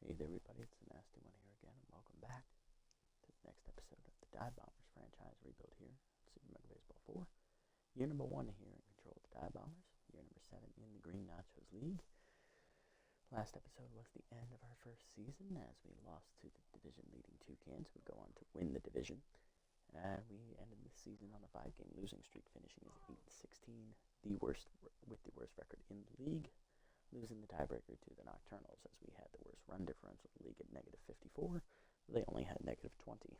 Hey there everybody, it's the Nasty One here again, and welcome back to the next episode of the Dive Bombers franchise rebuild here at Super Mega Baseball 4. Year number 1 here in control of the Dive Bombers, year number 7 in the Green Nachos League. Last episode was the end of our first season as we lost to the division-leading Toucans, who would go on to win the division. And we ended the season on a 5-game losing streak, finishing as 8-16, with the worst record in the league, losing the tiebreaker to the Nocturnals, as we had the worst run differential in the league at negative 54. They only had negative 20.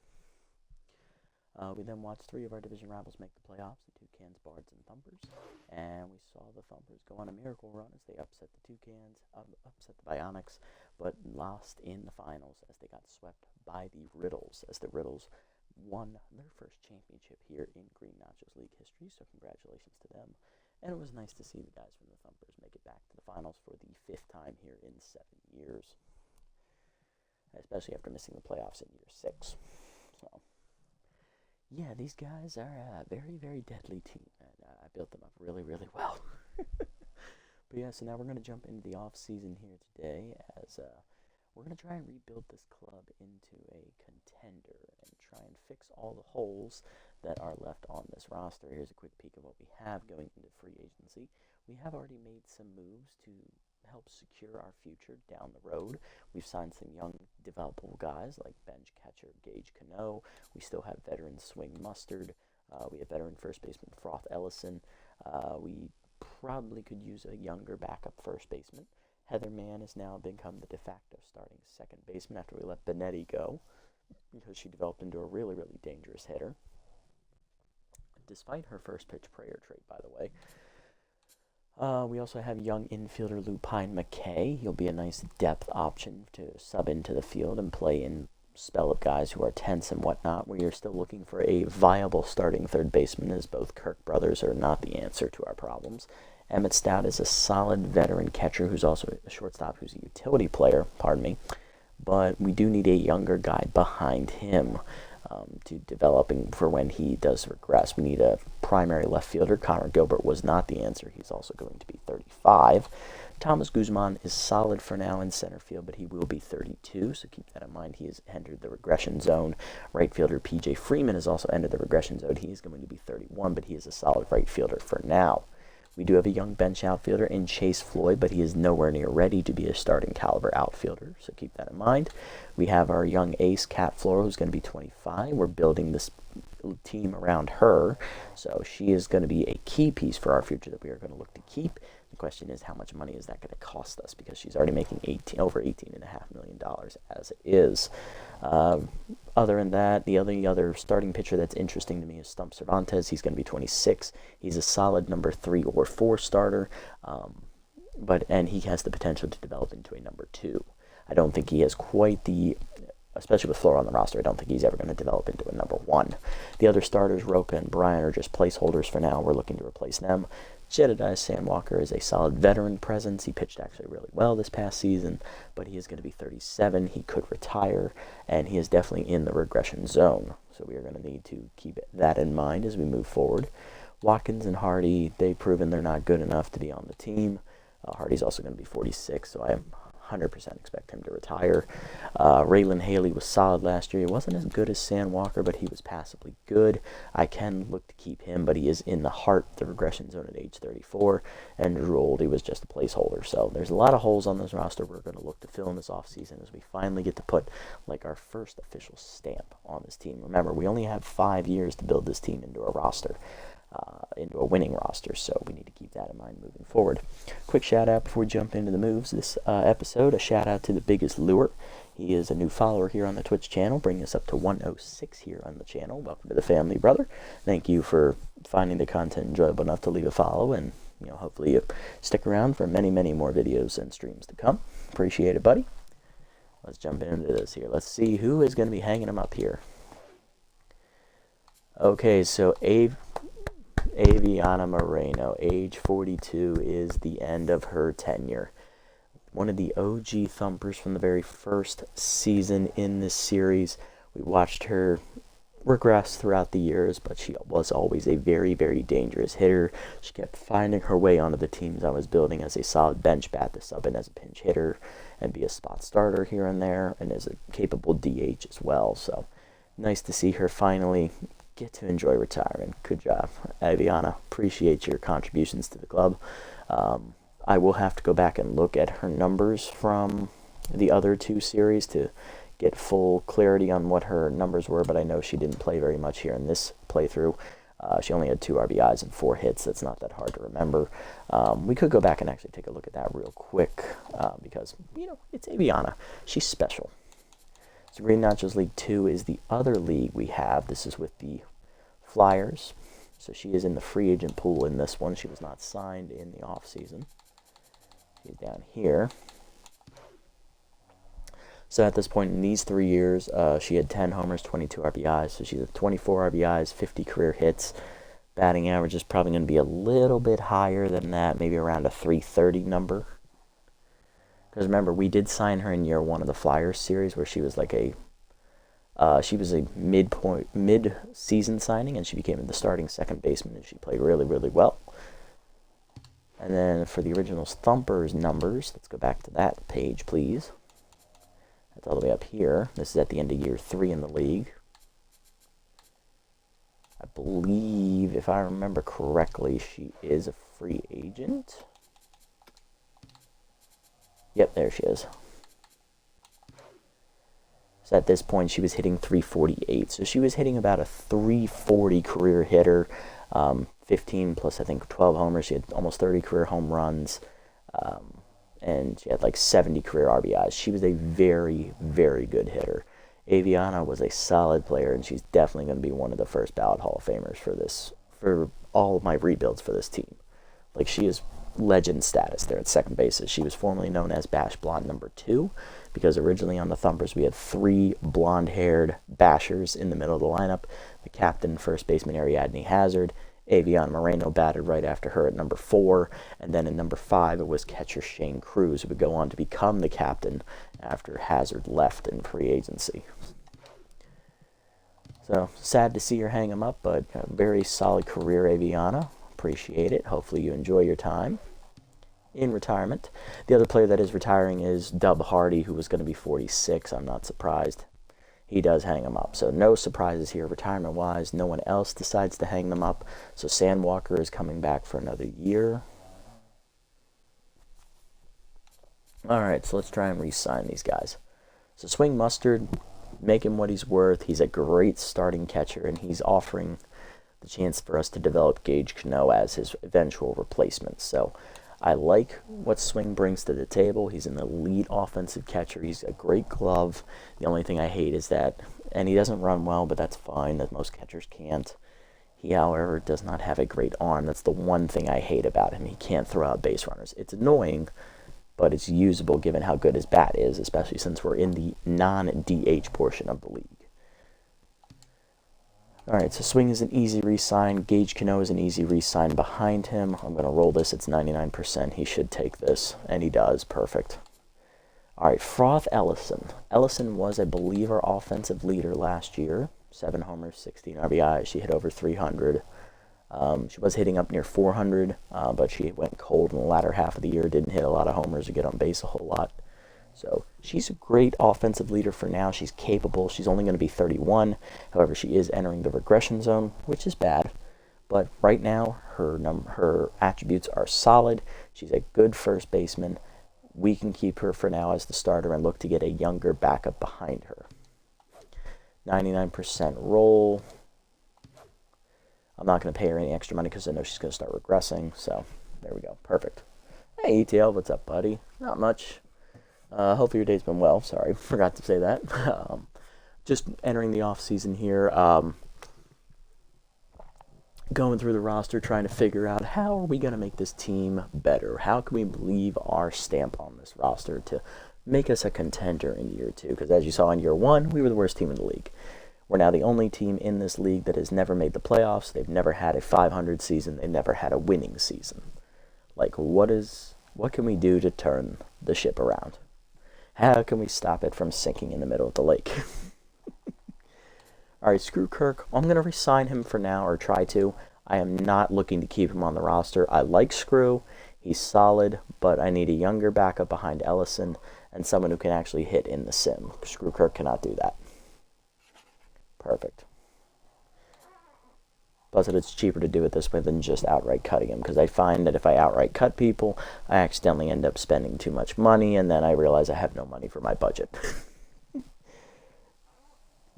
We then watched 3 of our division rivals make the playoffs, the Toucans, Bards, and Thumpers. And we saw the Thumpers go on a miracle run as they upset the Toucans, upset the Bionics, but lost in the finals as they got swept by the Riddles, as the Riddles won their first championship here in Green Nachos League history, so congratulations to them. And it was nice to see the guys from the Thumpers make it back to the finals for the 5th time here in 7 years, especially after missing the playoffs in year 6. So, yeah, these guys are a very, very deadly team, and I built them up really, really well. But yeah, so now we're going to jump into the off-season here today, as we're going to try and rebuild this club into a contender and try and fix all the holes that are left on this roster. Here's a quick peek of what we have going into free agency. We have already made some moves to help secure our future down the road. We've signed some young, developable guys like bench catcher Gage Cano. We still have veteran Swing Mustard. We have veteran first baseman Froth Ellison. We probably could use a younger backup first baseman. Heather Mann has now become the de facto starting second baseman after we let Benetti go, because she developed into a really, really dangerous hitter, despite her first pitch prayer trait, by the way. We also have young infielder Lupine McKay. He'll be a nice depth option to sub into the field and play in spell of guys who are tense and whatnot. We are still looking for a viable starting third baseman, as both Kirk brothers are not the answer to our problems. Emmett Stout is a solid veteran catcher who's also a shortstop who's a utility player, but we do need a younger guy behind him to developing for when he does regress. We need a primary left fielder. Connor Gilbert was not the answer. He's also going to be 35. Thomas Guzman is solid for now in center field, but he will be 32, so keep that in mind. He has entered the regression zone. Right fielder P.J. Freeman has also entered the regression zone. He is going to be 31, but he is a solid right fielder for now. We do have a young bench outfielder in Chase Floyd, but he is nowhere near ready to be a starting caliber outfielder, so keep that in mind. We have our young ace, Kat Flora, who's going to be 25. We're building this team around her, so she is going to be a key piece for our future that we are going to look to keep. The question is, how much money is that going to cost us, because she's already making over $18.5 million as it is. Other than that, the other starting pitcher that's interesting to me is Stump Cervantes. He's going to be 26. He's a solid number 3 or 4 starter, and he has the potential to develop into a number 2. I don't think he has quite the, especially with Flora on the roster, I don't think he's ever going to develop into a number 1. The other starters, Roca and Bryan, are just placeholders for now. We're looking to replace them. Jedediah Sandwalker is a solid veteran presence. He pitched actually really well this past season, but he is going to be 37. He could retire, and he is definitely in the regression zone. So we are going to need to keep that in mind as we move forward. Watkins and Hardy, they've proven they're not good enough to be on the team. Hardy's also going to be 46, so I am 100% expect him to retire. Raylan Haley was solid last year. He wasn't as good as Sandwalker, but he was passably good. I can look to keep him, but he is in the heart of the regression zone at age 34. And Drew Oldie was just a placeholder. So there's a lot of holes on this roster we're going to look to fill in this offseason as we finally get to put like our first official stamp on this team. Remember, we only have 5 years to build this team into a roster. Into a winning roster, so we need to keep that in mind moving forward. Quick shout out before we jump into the moves this episode. A shout out to the Biggest Lure. He is a new follower here on the Twitch channel, bringing us up to 106 here on the channel. Welcome to the family, brother. Thank you for finding the content enjoyable enough to leave a follow, and hopefully you stick around for many, many more videos and streams to come. Appreciate it, buddy. Let's jump into this here. Let's see who is going to be hanging him up here. Okay, so Aviana Moreno, age 42, is the end of her tenure. One of the OG Thumpers from the very first season in this series. We watched her regressed throughout the years, but she was always a very, very dangerous hitter. She kept finding her way onto the teams I was building as a solid bench bat to sub in as a pinch hitter and be a spot starter here and there, and as a capable DH as well. So nice to see her finally get to enjoy retirement. Good job, Aviana. Appreciate your contributions to the club. I will have to go back and look at her numbers from the other two series to get full clarity on what her numbers were, but I know she didn't play very much here in this playthrough. She only had 2 RBIs and 4 hits. That's not that hard to remember. We could go back and actually take a look at that real quick because, it's Aviana. She's special. So Green Nachos League 2 is the other league we have. This is with the Flyers. So she is in the free agent pool in this one. She was not signed in the offseason. She's down here. So at this point in these 3 years, she had 10 homers, 22 RBIs. So she's at 24 RBIs, 50 career hits. Batting average is probably going to be a little bit higher than that, maybe around a 330 number. Because remember, we did sign her in year 1 of the Flyers series, where she was like a mid-season signing, and she became the starting second baseman, and she played really, really well. And then for the original Thumpers numbers, let's go back to that page, please. That's all the way up here. This is at the end of year 3 in the league. I believe, if I remember correctly, she is a free agent. Yep, there she is. So at this point, she was hitting 348. So she was hitting about a 340 career hitter. 15 plus, I think, 12 homers. She had almost 30 career home runs. And she had like 70 career RBIs. She was a very, very good hitter. Aviana was a solid player, and she's definitely going to be one of the first ballot Hall of Famers for all of my rebuilds for this team. Like, she is legend status there at second base. She was formerly known as Bash Blonde number 2, because originally on the Thumpers we had 3 blonde-haired bashers in the middle of the lineup. The captain, first baseman Ariadne Hazard. Aviana Moreno batted right after her at number 4, and then in number 5 it was catcher Shane Cruz, who would go on to become the captain after Hazard left in free agency. So sad to see her hang him up, but a very solid career, Aviana. Appreciate it. Hopefully you enjoy your time in retirement. The other player that is retiring is Dub Hardy, who was going to be 46. I'm not surprised. He does hang them up. So no surprises here retirement-wise. No one else decides to hang them up. So Sandwalker is coming back for another year. All right, so let's try and re-sign these guys. So Swing Mustard, make him what he's worth. He's a great starting catcher, and he's offering the chance for us to develop Gage Cano as his eventual replacement. So I like what Swing brings to the table. He's an elite offensive catcher. He's a great glove. The only thing I hate is that, and he doesn't run well, but that's fine, that most catchers can't. He, however, does not have a great arm. That's the one thing I hate about him. He can't throw out base runners. It's annoying, but it's usable given how good his bat is, especially since we're in the non-DH portion of the league. Alright, so Swing is an easy re-sign. Gage Cano is an easy re-sign behind him. I'm going to roll this. It's 99%. He should take this, and he does. Perfect. Alright, Froth Ellison. Ellison was, I believe, our offensive leader last year. 7 homers, 16 RBIs. She hit over 300. She was hitting up near 400, but she went cold in the latter half of the year. Didn't hit a lot of homers or get on base a whole lot. So she's a great offensive leader for now. She's capable. She's only going to be 31. However, she is entering the regression zone, which is bad. But right now, her attributes are solid. She's a good first baseman. We can keep her for now as the starter and look to get a younger backup behind her. 99% roll. I'm not going to pay her any extra money because I know she's going to start regressing. So there we go. Perfect. Hey, ETL, what's up, buddy? Not much. Hopefully your day's been well. Sorry, forgot to say that. Just entering the off season here. Going through the roster, trying to figure out how are we going to make this team better? How can we leave our stamp on this roster to make us a contender in year 2? Because as you saw in year 1, we were the worst team in the league. We're now the only team in this league that has never made the playoffs. They've never had a 500 season. They've never had a winning season. Like, what can we do to turn the ship around? How can we stop it from sinking in the middle of the lake? All right, screw Kirk. I'm going to resign him for now, or try to. I am not looking to keep him on the roster. I like Screw. He's solid, but I need a younger backup behind Ellison and someone who can actually hit in the sim. Screw Kirk cannot do that. Perfect. Plus, it's cheaper to do it this way than just outright cutting him, because I find that if I outright cut people, I accidentally end up spending too much money, and then I realize I have no money for my budget.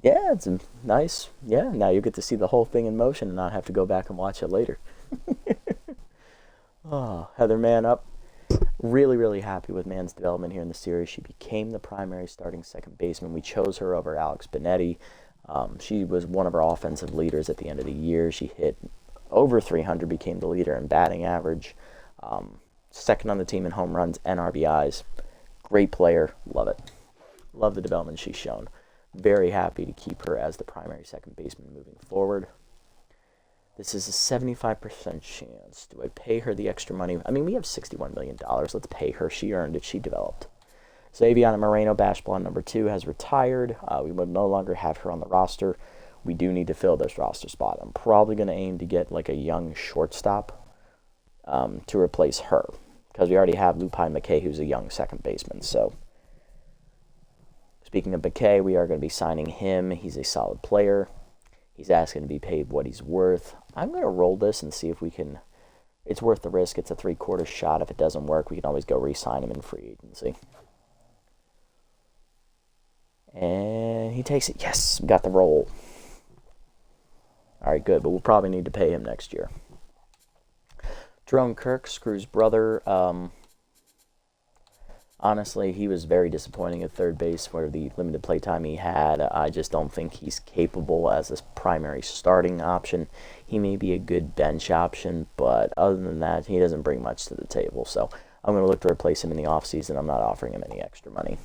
Yeah, it's nice. Yeah, now you get to see the whole thing in motion and not have to go back and watch it later. Oh, Heather Mann up. Really, really happy with Mann's development here in the series. She became the primary starting second baseman. We chose her over Alex Benetti. She was one of our offensive leaders at the end of the year. She hit over 300, became the leader in batting average. Second on the team in home runs and RBIs. Great player. Love it. Love the development she's shown. Very happy to keep her as the primary second baseman moving forward. This is a 75% chance. Do I pay her the extra money? I mean, we have $61 million. Let's pay her. She earned it. She developed. So Aviana Moreno, Bash Blonde number 2, has retired. We will no longer have her on the roster. We do need to fill this roster spot. I'm probably going to aim to get like a young shortstop to replace her, because we already have Lupine McKay, who's a young second baseman. So speaking of McKay, we are going to be signing him. He's a solid player. He's asking to be paid what he's worth. I'm going to roll this and see if we can. It's worth the risk. It's a 3/4 shot. If it doesn't work, we can always go re-sign him in free agency. And he takes it. Yes, got the roll. All right, good. But we'll probably need to pay him next year. Jerome Kirk, Screw's brother. Honestly, he was very disappointing at third base for the limited play time he had. I just don't think he's capable as a primary starting option. He may be a good bench option, but other than that, he doesn't bring much to the table. So I'm going to look to replace him in the offseason. I'm not offering him any extra money.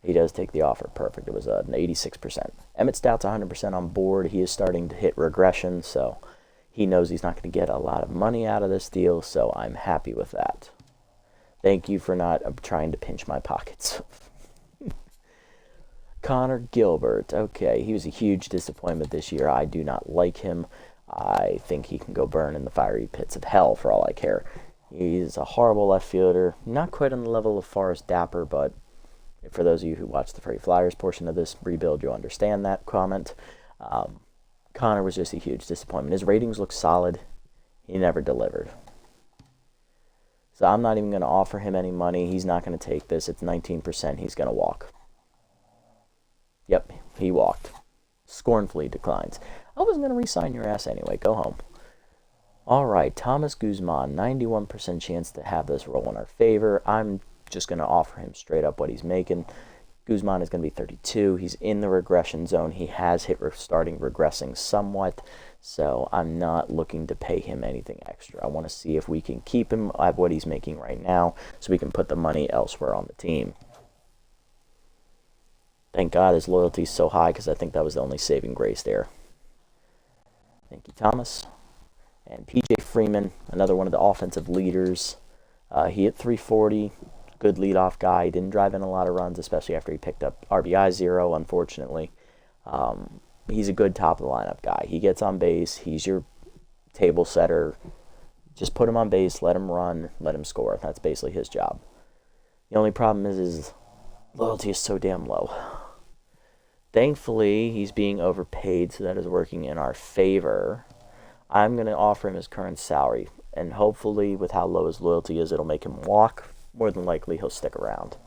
He does take the offer. Perfect. It was an 86%. Emmett Stout's 100% on board. He is starting to hit regression, so he knows he's not going to get a lot of money out of this deal, so I'm happy with that. Thank you for not trying to pinch my pockets. Connor Gilbert. Okay, he was a huge disappointment this year. I do not like him. I think he can go burn in the fiery pits of hell for all I care. He's a horrible left fielder. Not quite on the level of Forrest Dapper, but for those of you who watch the Free Flyers portion of this rebuild, you'll understand that comment. Connor was just a huge disappointment. His ratings look solid. He never delivered. So I'm not even going to offer him any money. He's not going to take this. It's 19%. He's going to walk. Yep, he walked. Scornfully declines. I wasn't going to re-sign your ass anyway. Go home. All right, Thomas Guzman, 91% chance to have this roll in our favor. I'm just going to offer him straight up what he's making. Guzman is going to be 32. He's in the regression zone. He has hit starting regressing somewhat, so I'm not looking to pay him anything extra. I want to see if we can keep him at what he's making right now so we can put the money elsewhere on the team. Thank God his loyalty is so high, because I think that was the only saving grace there. Thank you, Thomas. And PJ Freeman, another one of the offensive leaders. He hit 340. Good leadoff guy. He didn't drive in a lot of runs, especially after he picked up RBI 0, unfortunately. He's a good top-of-the-lineup guy. He gets on base. He's your table setter. Just put him on base, let him run, let him score. That's basically his job. The only problem is his loyalty is so damn low. Thankfully, he's being overpaid, so that is working in our favor. I'm going to offer him his current salary, and hopefully, with how low his loyalty is, it'll make him walk. More than likely, he'll stick around.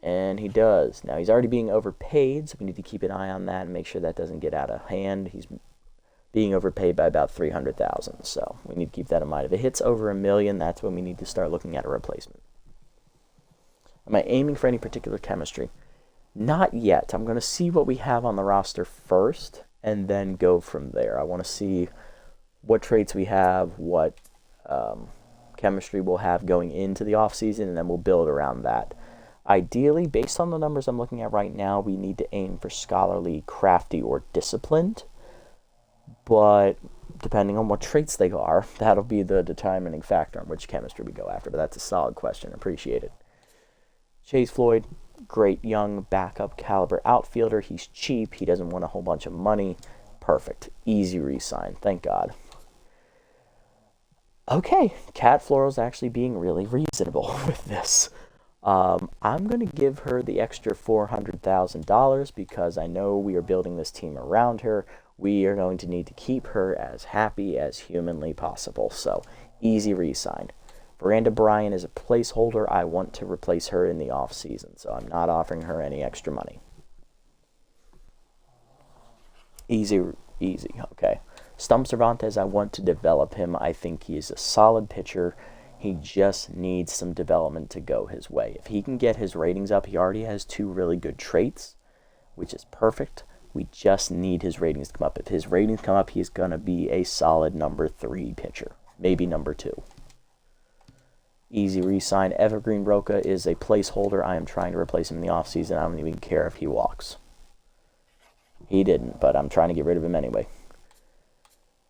And he does. Now, he's already being overpaid, so we need to keep an eye on that and make sure that doesn't get out of hand. He's being overpaid by about $300,000, so we need to keep that in mind. If it hits over $1 million, that's when we need to start looking at a replacement. Am I aiming for any particular chemistry? Not yet. I'm going to see what we have on the roster first, and then go from there. I want to see what traits we have, what chemistry we'll have going into the offseason, and then we'll build around that. Ideally, based on the numbers I'm looking at right now, we need to aim for scholarly, crafty, or disciplined. But depending on what traits they are, that'll be the determining factor on which chemistry we go after. But that's a solid question. Appreciate it. Chase Floyd, great young backup caliber outfielder. He's cheap. He doesn't want a whole bunch of money. Perfect. Easy re-sign. Thank God. Okay, Cat Floral's actually being really reasonable with this. I'm going to give her the extra $400,000 because I know we are building this team around her. We are going to need to keep her as happy as humanly possible. So, easy re-sign. Miranda Bryan is a placeholder. I want to replace her in the offseason, so I'm not offering her any extra money. Easy, okay. Stump Cervantes, I want to develop him. I think he is a solid pitcher. He just needs some development to go his way. If he can get his ratings up, he already has 2 really good traits, which is perfect. We just need his ratings to come up. If his ratings come up, he's going to be a solid number 3 pitcher, maybe number 2. Easy re-sign. Evergreen Roca is a placeholder. I am trying to replace him in the offseason. I don't even care if he walks. He didn't, but I'm trying to get rid of him anyway.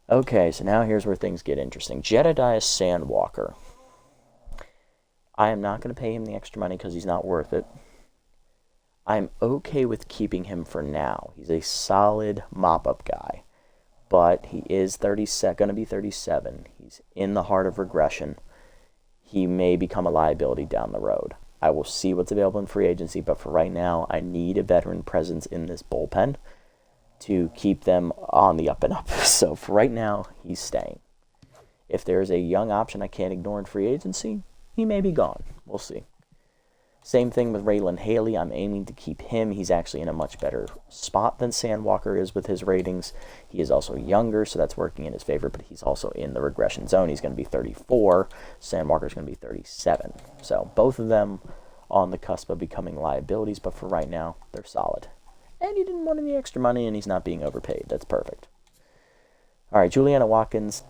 Okay, so now here's where things get interesting. Jedediah Sandwalker. I am not going to pay him the extra money because he's not worth it. I'm okay with keeping him for now. He's a solid mop-up guy, but he is going to be 37. He's in the heart of regression. He may become a liability down the road. I will see what's available in free agency, but for right now, I need a veteran presence in this bullpen to keep them on the up and up. So for right now, he's staying. If there's a young option I can't ignore in free agency, he may be gone. We'll see. Same thing with Raylan Haley. I'm aiming to keep him. He's actually in a much better spot than Sandwalker is with his ratings. He is also younger, so that's working in his favor, but he's also in the regression zone. He's going to be 34. Sandwalker's going to be 37. So both of them on the cusp of becoming liabilities, but for right now, they're solid. And he didn't want any extra money, and he's not being overpaid. That's perfect. All right, Juliana Watkins.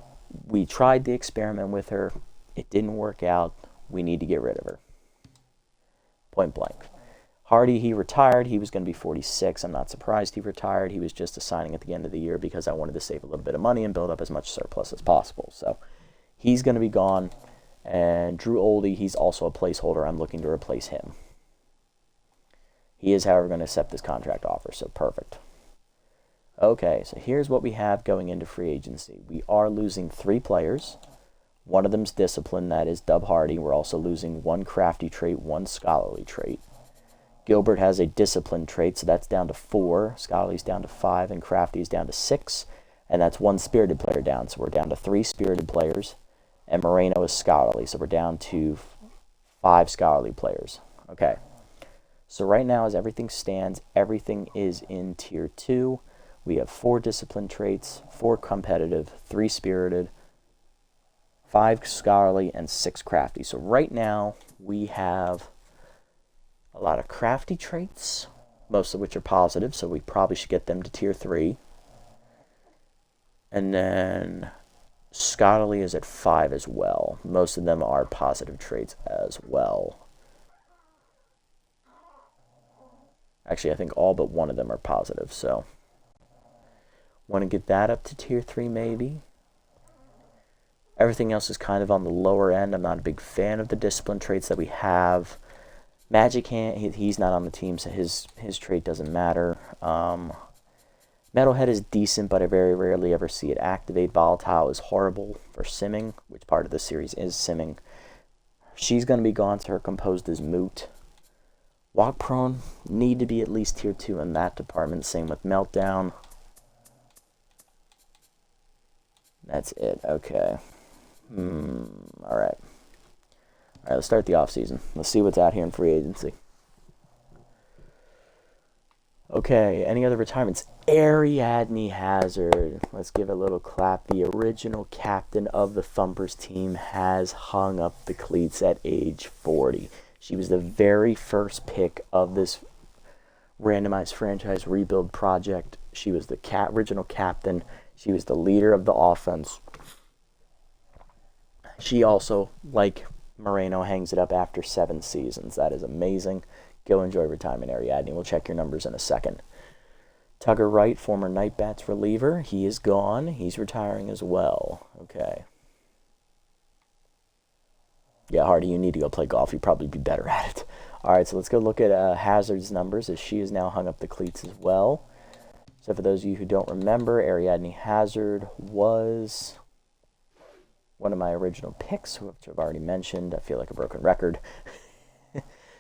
We tried the experiment with her. It didn't work out. We need to get rid of her. Point blank. Hardy, he retired. He was going to be 46. I'm not surprised he retired. He was just assigning at the end of the year because I wanted to save a little bit of money and build up as much surplus as possible. So he's going to be gone. And Drew Oldie, he's also a placeholder. I'm looking to replace him. He is, however, going to accept this contract offer, so perfect. Okay, so here's what we have going into free agency. We are losing 3 players. One of them's discipline, that is Dub Hardy. We're also losing 1 crafty trait, 1 scholarly trait. Gilbert has a discipline trait, so that's down to 4. Scholarly's down to 5, and crafty's down to 6. And that's 1 spirited player down, so we're down to 3 spirited players. And Moreno is scholarly, so we're down to 5 scholarly players. Okay. So right now, as everything stands, everything is in Tier 2. We have 4 discipline traits, 4 competitive, 3 spirited, 5 scholarly, and 6 crafty. So right now, we have a lot of crafty traits, most of which are positive, so we probably should get them to Tier 3. And then scholarly is at 5 as well. Most of them are positive traits as well. Actually, I think all but one of them are positive, so want to get that up to Tier 3 maybe. Everything else is kind of on the lower end. I'm not a big fan of the discipline traits that we have. Magic Hand, he's not on the team, so his trait doesn't matter. Metalhead is decent, but I very rarely ever see it activate. Volatile is horrible for simming, which part of the series is simming. She's going to be gone, so her composed is moot. Walk Prone, need to be at least Tier 2 in that department. Same with Meltdown. That's it. Okay. Alright. Alright, let's start the offseason. Let's see what's out here in free agency. Okay, any other retirements? Ariadne Hazard. Let's give it a little clap. The original captain of the Thumpers team has hung up the cleats at age 40. She was the very first pick of this randomized franchise rebuild project. She was the original captain. She was the leader of the offense. She also, like Moreno, hangs it up after 7 seasons. That is amazing. Go enjoy retirement, Ariadne. We'll check your numbers in a second. Tugger Wright, former Night Bats reliever. He is gone. He's retiring as well. Okay. Yeah, Hardy, you need to go play golf. You'd probably be better at it. All right, so let's go look at Hazard's numbers, as she has now hung up the cleats as well. So for those of you who don't remember, Ariadne Hazard was one of my original picks, which I've already mentioned. I feel like a broken record.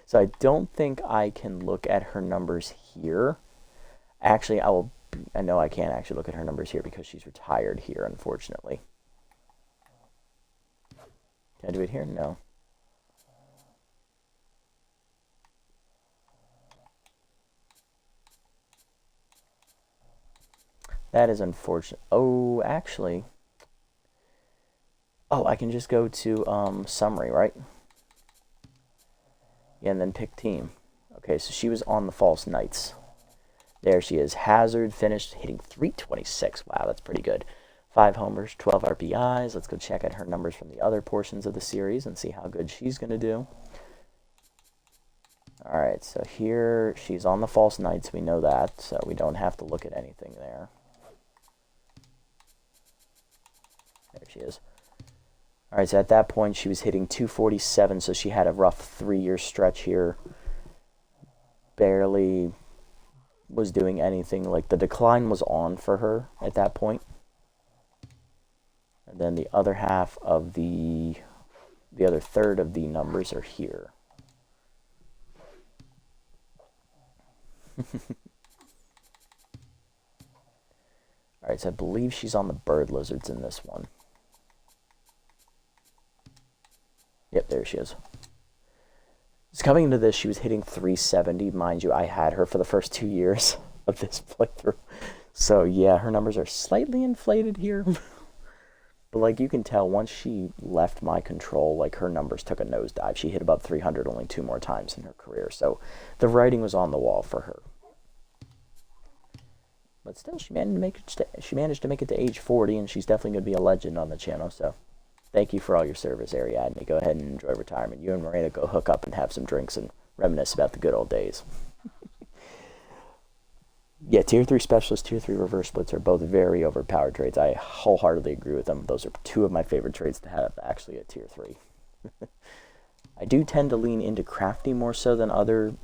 So I don't think I can look at her numbers here. Actually, I know I can't actually look at her numbers here because she's retired here, unfortunately. Can I do it here? No. That is unfortunate. Oh, actually. Oh, I can just go to summary, right? Yeah, and then pick team. Okay, so she was on the False Knights. There she is. Hazard finished hitting 326. Wow, that's pretty good. 5 homers, 12 RBIs. Let's go check out her numbers from the other portions of the series and see how good she's going to do. All right, so here she's on the False Knights. We know that, so we don't have to look at anything there. There she is. All right, so at that point, she was hitting 247, so she had a rough 3-year stretch here. Barely was doing anything. Like, the decline was on for her at that point. And then the other half of the other third of the numbers are here. All right, so I believe she's on the Bird Lizards in this one. Yep, there she is. So coming into this, she was hitting 370. Mind you, I had her for the first 2 years of this playthrough. So yeah, her numbers are slightly inflated here. But like you can tell, once she left my control, like her numbers took a nosedive. She hit above 300 only 2 more times in her career. So the writing was on the wall for her. But still, she managed to make it to age 40, and she's definitely going to be a legend on the channel. So thank you for all your service, Ariadne. Go ahead and enjoy retirement. You and Miranda go hook up and have some drinks and reminisce about the good old days. Yeah, Tier 3 Specialist, Tier 3 Reverse Splits are both very overpowered trades. I wholeheartedly agree with them. Those are 2 of my favorite trades to have, actually, at Tier 3. I do tend to lean into Crafty more so than other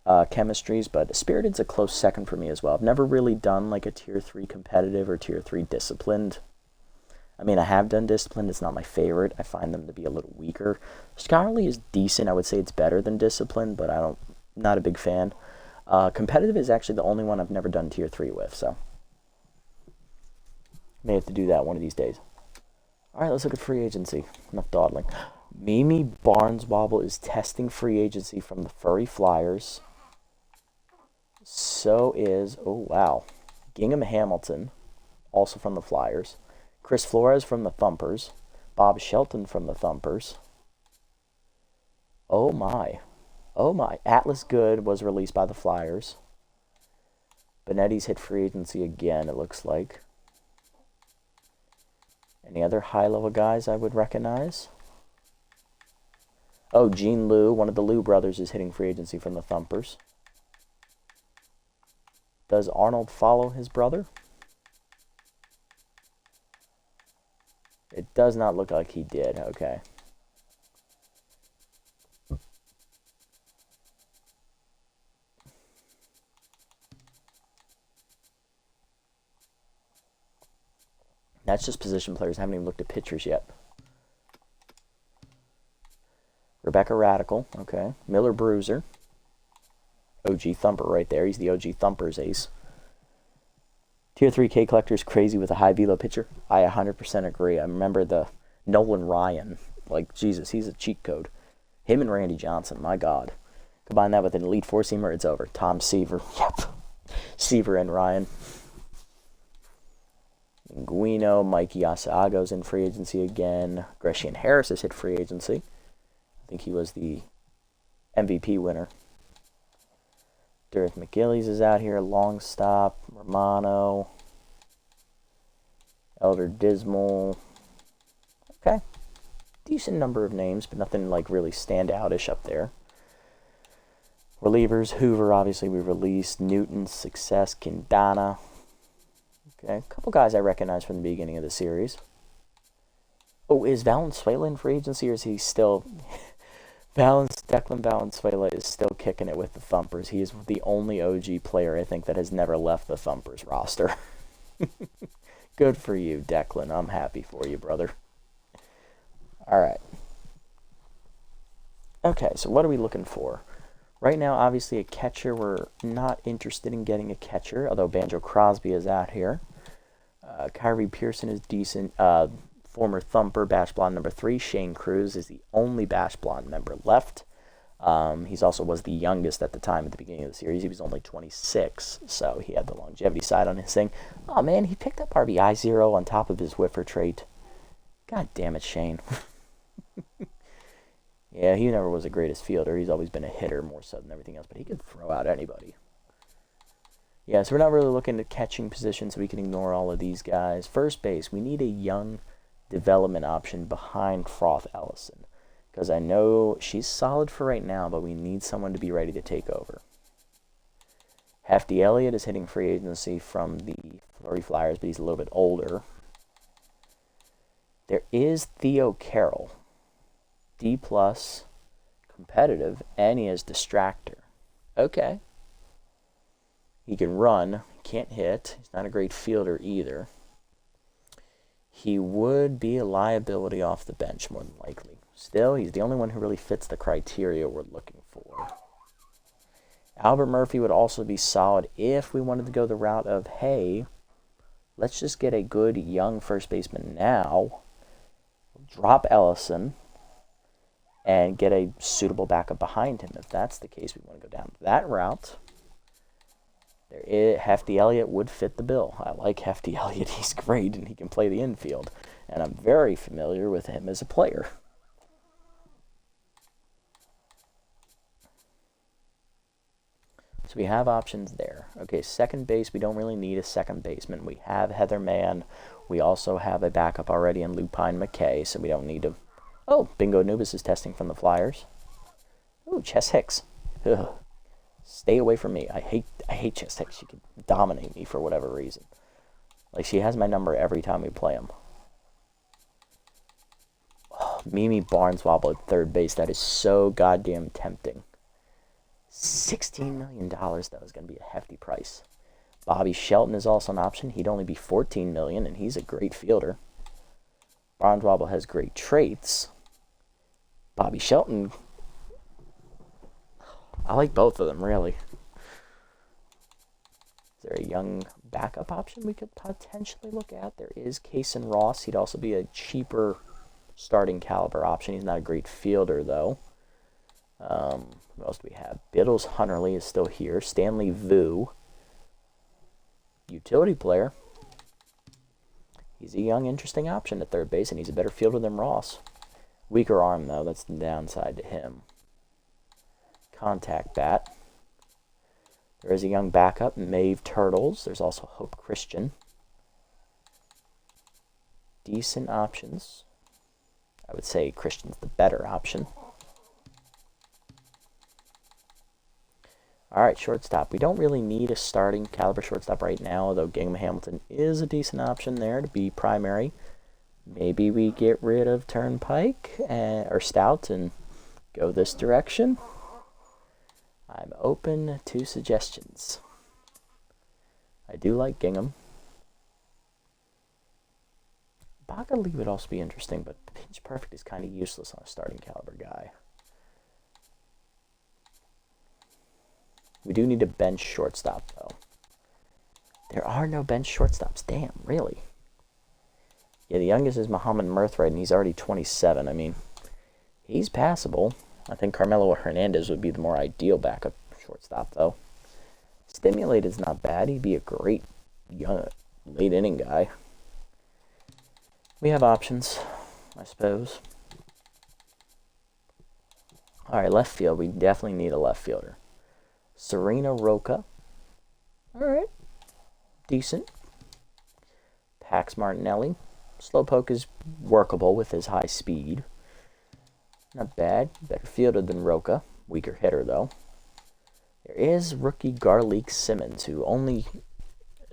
chemistries, but Spirited's a close second for me as well. I've never really done like a Tier 3 competitive or Tier 3 disciplined. I mean, I have done disciplined. It's not my favorite. I find them to be a little weaker. Scholarly is decent. I would say it's better than disciplined, but not a big fan. Competitive is actually the only one I've never done Tier 3 with, so may have to do that one of these days. All right, let's look at free agency. Enough dawdling. Mimi Barneswobble is testing free agency from the Furry Flyers. So is, oh wow, Gingham Hamilton, also from the Flyers. Chris Flores from the Thumpers. Bob Shelton from the Thumpers. Oh my. Oh my. Atlas Good was released by the Flyers. Benetti's hit free agency again, it looks like. Any other high-level guys I would recognize? Oh, Gene Liu, one of the Liu brothers, is hitting free agency from the Thumpers. Does Arnold follow his brother? It does not look like he did. Okay. That's just position players. I haven't even looked at pitchers yet. Rebecca Radical. Okay. Miller Bruiser. OG Thumper right there. He's the OG Thumper's ace. Tier 3 K Collector's crazy with a high velo pitcher. I 100% agree. I remember the Nolan Ryan. Like, Jesus, he's a cheat code. Him and Randy Johnson, my God. Combine that with an Elite Four-seamer, it's over. Tom Seaver. Yep. Seaver and Ryan. Guino, Mikey Asiago's in free agency again. Grecian Harris has hit free agency. I think he was the MVP winner. Dareth McGillies is out here. Longstop, Romano, Elder Dismal. Okay. Decent number of names, but nothing like really standout-ish up there. Relievers, Hoover, obviously we released. Newton, Success, Quintana. Okay, a couple guys I recognize from the beginning of the series. Oh, is Valenzuela in free agency, or is he still... Declan Valenzuela is still kicking it with the Thumpers. He is the only OG player, I think, that has never left the Thumpers roster. Good for you, Declan. I'm happy for you, brother. All right. Okay, so what are we looking for? Right now, obviously, a catcher. We're not interested in getting a catcher, although Banjo Crosby is out here. Kyrie Pearson is decent. Former Thumper, Bash Blonde number 3. Shane Cruz is the only Bash Blonde member left. He also was the youngest at the time at the beginning of the series. He was only 26, so he had the longevity side on his thing. Oh, man, he picked up RBI 0 on top of his whiffer trait. God damn it, Shane. Yeah, he never was the greatest fielder. He's always been a hitter more so than everything else, but he could throw out anybody. Yeah, so we're not really looking at catching position, so we can ignore all of these guys. First base, we need a young development option behind Froth Ellison, because I know she's solid for right now, but we need someone to be ready to take over. Hefty Elliott is hitting free agency from the Florida Flyers, but he's a little bit older. There is Theo Carroll. D+, competitive, and he has Distractor. Okay. He can run, can't hit. He's not a great fielder either. He would be a liability off the bench more than likely. Still, he's the only one who really fits the criteria we're looking for. Albert Murphy would also be solid if we wanted to go the route of, hey, let's just get a good young first baseman now, drop Ellison, and get a suitable backup behind him. If that's the case, we want to go down that route. Hefty Elliott would fit the bill. I like Hefty Elliott. He's great, and he can play the infield. And I'm very familiar with him as a player. So we have options there. Okay, second base, we don't really need a second baseman. We have Heather Mann. We also have a backup already in Lupine McKay, so we don't need to... Oh, Bingo Nubis is testing from the Flyers. Ooh, Chess Hicks. Ugh. Stay away from me. I hate Chess Hicks. She can dominate me for whatever reason. Like, she has my number every time we play him. Oh, Mimi Barneswobble at third base. That is so goddamn tempting. $16 million, though, is going to be a hefty price. Bobby Shelton is also an option. He'd only be $14 million, and he's a great fielder. Barneswobble has great traits. Bobby Shelton, I like both of them, really. Is there a young backup option we could potentially look at? There is Kason Ross. He'd also be a cheaper starting caliber option. He's not a great fielder, though. What else do we have? Biddles Hunterly is still here. Stanley Vu, utility player. He's a young, interesting option at third base, and he's a better fielder than Ross. Weaker arm, though. That's the downside to him. Contact bat. There is a young backup, Maeve Turtles. There's also Hope Christian. Decent options. I would say Christian's the better option. All right, shortstop. We don't really need a starting caliber shortstop right now, although Gingham Hamilton is a decent option there to be primary. Maybe we get rid of Turnpike or Stout and go this direction. I'm open to suggestions. I do like Gingham. Bagali would also be interesting, but Pinch Perfect is kind of useless on a starting caliber guy. We do need a bench shortstop, though. There are no bench shortstops. Damn, really? Yeah, the youngest is Muhammad Mirthright, and he's already 27. I mean, he's passable. I think Carmelo Hernandez would be the more ideal backup shortstop, though. Stimulated's not bad. He'd be a great young late inning guy. We have options, I suppose. All right, left field. We definitely need a left fielder. Serena Roca. All right. Decent. Pax Martinelli. Slowpoke is workable with his high speed. Not bad. Better fielder than Roca. Weaker hitter, though. There is rookie Garlic Simmons, who only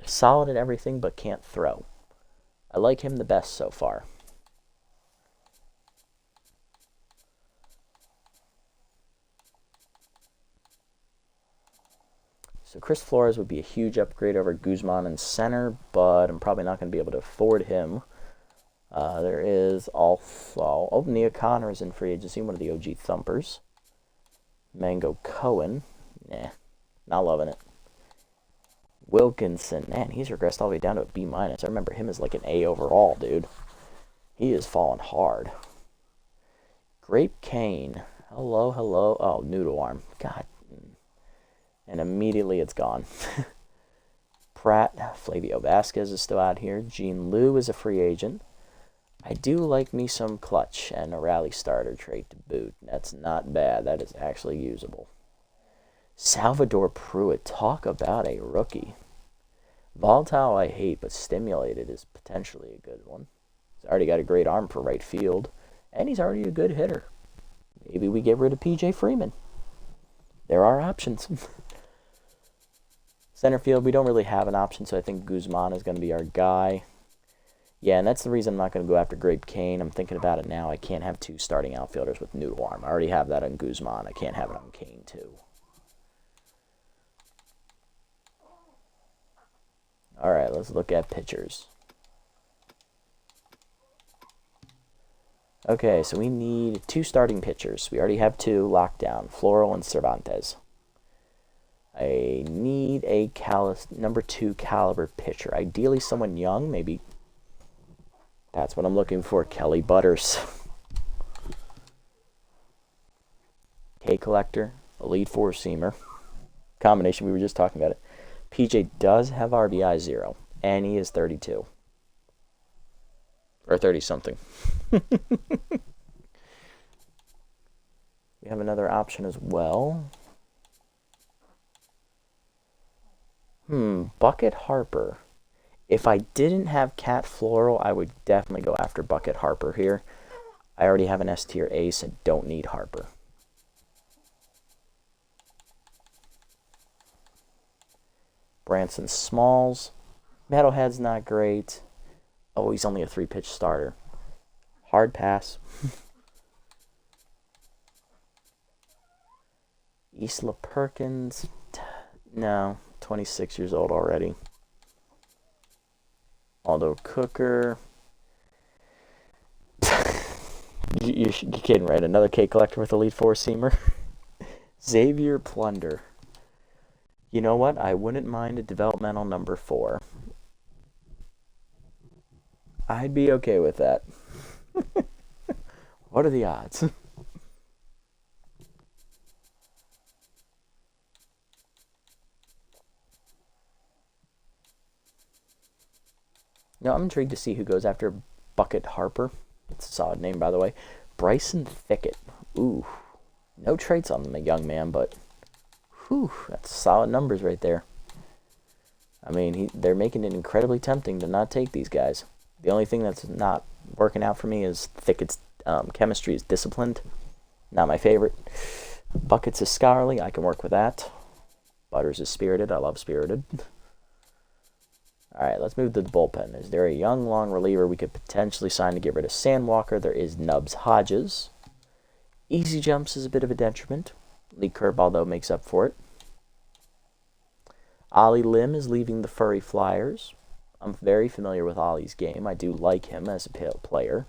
solid at everything but can't throw. I like him the best so far. So Chris Flores would be a huge upgrade over Guzman in center, but I'm probably not going to be able to afford him. There is also... Oh, Nia Connor is in free agency, one of the OG thumpers. Mango Cohen. Nah, not loving it. Wilkinson. Man, he's regressed all the way down to a B-. I remember him as like an A overall, dude. He is falling hard. Grape Kane. Hello, hello. Oh, noodle arm. God. And immediately it's gone. Pratt. Flavio Vasquez is still out here. Gene Liu is a free agent. I do like me some clutch and a rally starter trait to boot. That's not bad. That is actually usable. Salvador Pruitt. Talk about a rookie. Volatile I hate, but stimulated is potentially a good one. He's already got a great arm for right field, and he's already a good hitter. Maybe we get rid of P.J. Freeman. There are options. Center field, we don't really have an option, so I think Guzman is going to be our guy. Yeah, and that's the reason I'm not going to go after Grape Kane. I'm thinking about it now. I can't have two starting outfielders with noodle arm. I already have that on Guzman. I can't have it on Kane, too. All right, let's look at pitchers. Okay, so we need two starting pitchers. We already have two locked down, Floral and Cervantes. I need a number 2 caliber pitcher. Ideally someone young, maybe. That's what I'm looking for, Kelly Butters. K Collector, Elite 4-seamer. Combination, we were just talking about it. PJ does have RBI 0, and he is 32. Or 30-something. We have another option as well. Bucket Harper. If I didn't have Cat Floral, I would definitely go after Bucket Harper here. I already have an S-tier ace and don't need Harper. Branson Smalls. Metalhead's not great. Oh, he's only a 3-pitch starter. Hard pass. Isla Perkins. No, 26 years old already. Aldo Cooker. You're kidding, right? Another K Collector with Elite 4-seamer. Xavier Plunder. You know what? I wouldn't mind a developmental number 4. I'd be okay with that. What are the odds? No, I'm intrigued to see who goes after Bucket Harper. It's a solid name, by the way. Bryson Thicket. Ooh. No traits on the young man, but whew, that's solid numbers right there. I mean, they're making it incredibly tempting to not take these guys. The only thing that's not working out for me is Thickett's chemistry is disciplined. Not my favorite. Buckets is scholarly. I can work with that. Butters is spirited. I love spirited. All right, let's move to the bullpen. Is there a young, long reliever we could potentially sign to get rid of Sandwalker? There is Nubs Hodges. Easy Jumps is a bit of a detriment. Lee Curveball, though, makes up for it. Ollie Lim is leaving the Furry Flyers. I'm very familiar with Ollie's game. I do like him as a player.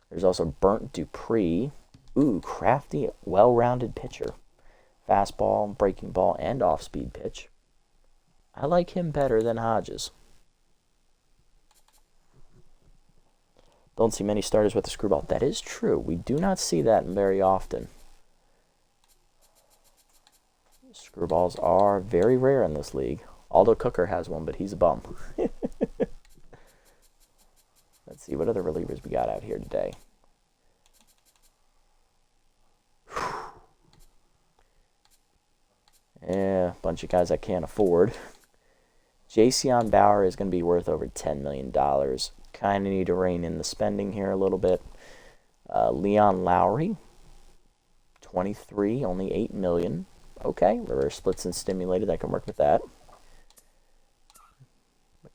There's also Burnt Dupree. Ooh, crafty, well-rounded pitcher. Fastball, breaking ball, and off-speed pitch. I like him better than Hodges. Don't see many starters with a screwball. That is true. We do not see that very often. Screwballs are very rare in this league. Aldo Cooker has one, but he's a bum. Let's see what other relievers we got out here today. Yeah, a bunch of guys I can't afford. Jason Bauer is going to be worth over $10 million. Kind of need to rein in the spending here a little bit. Leon Lowry, 23, only $8 million. Okay, reverse splits and stimulated. I can work with that.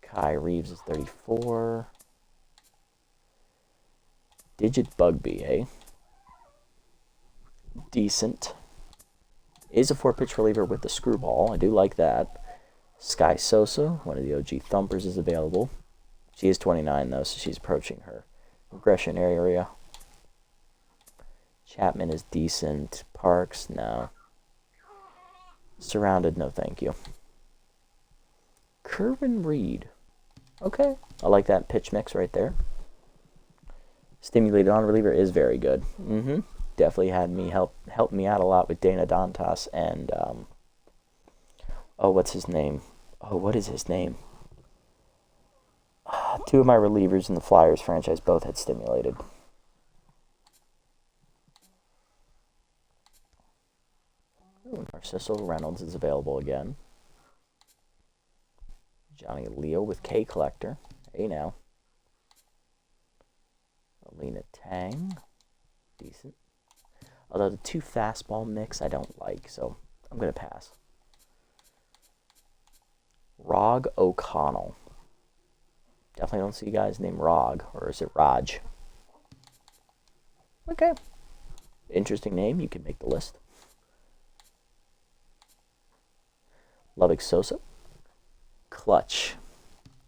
Kai Reeves is 34. Digit Bugby, eh? Decent. is a 4-pitch reliever with the screwball. I do like that. Sky Sosa, one of the OG thumpers, is available. She is 29, though, so she's approaching her regression area. Chapman is decent. Parks, no. Surrounded, no thank you. Kervin Reed. Okay, I like that pitch mix right there. Stimulated on reliever is very good. Definitely had me helped me out a lot with Dana Dantas and what's his name? Oh, what is his name? Two of my relievers in the Flyers franchise both had stimulated. Ooh, Narciso Reynolds is available again. Johnny Leo with K Collector. Hey now. Alina Tang. Decent. Although the 2 fastball mix I don't like, so I'm going to pass. Rog O'Connell. Definitely don't see guys named Rog, or is it Raj? Okay. Interesting name. You can make the list. Lovick Sosa. Clutch.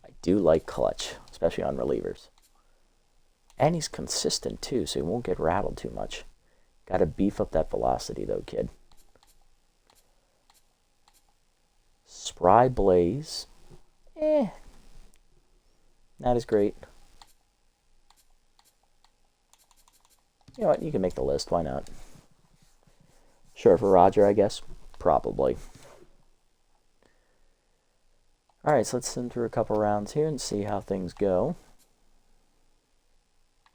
I do like Clutch, especially on relievers. And he's consistent, too, so he won't get rattled too much. Got to beef up that velocity, though, kid. Spry Blaze. Not as great. You know what? You can make the list. Why not? Sure, for Roger, I guess. Probably. Alright, so let's sim through a couple rounds here and see how things go.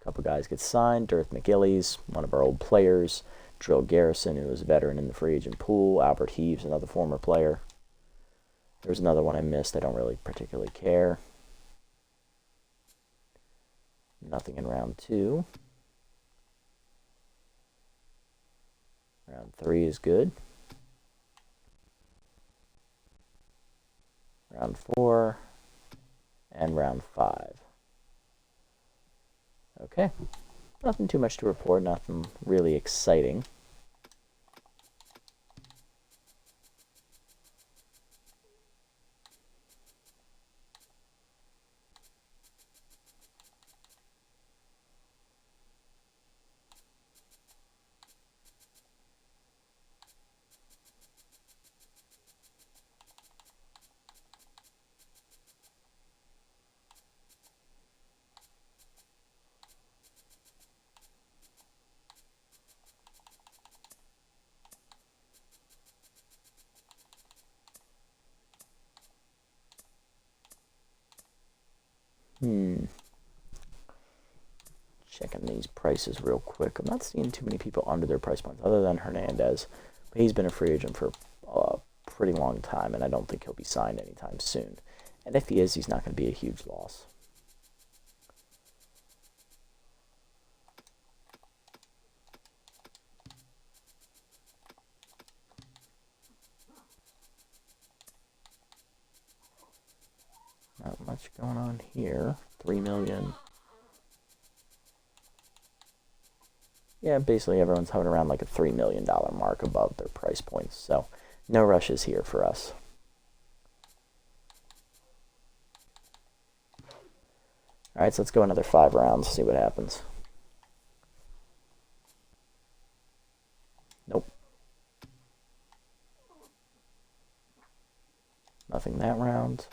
A couple guys get signed. Dirth McGillies, one of our old players. Drill Garrison, who was a veteran in the free agent pool. Albert Heaves, another former player. There's another one I missed. I don't really particularly care. Nothing in round 2. Round 3 is good. Round 4. And round 5. Okay. Nothing too much to report. Nothing really exciting. Checking these prices real quick. I'm not seeing too many people under their price points other than Hernandez. But he's been a free agent for a pretty long time, and I don't think he'll be signed anytime soon. And if he is, he's not going to be a huge loss. Not much going on here. $3 million. Yeah, basically everyone's hovering around like a $3 million mark above their price points. So no rushes here for us. All right, so let's go another 5 rounds, see what happens. Nope. Nothing that round.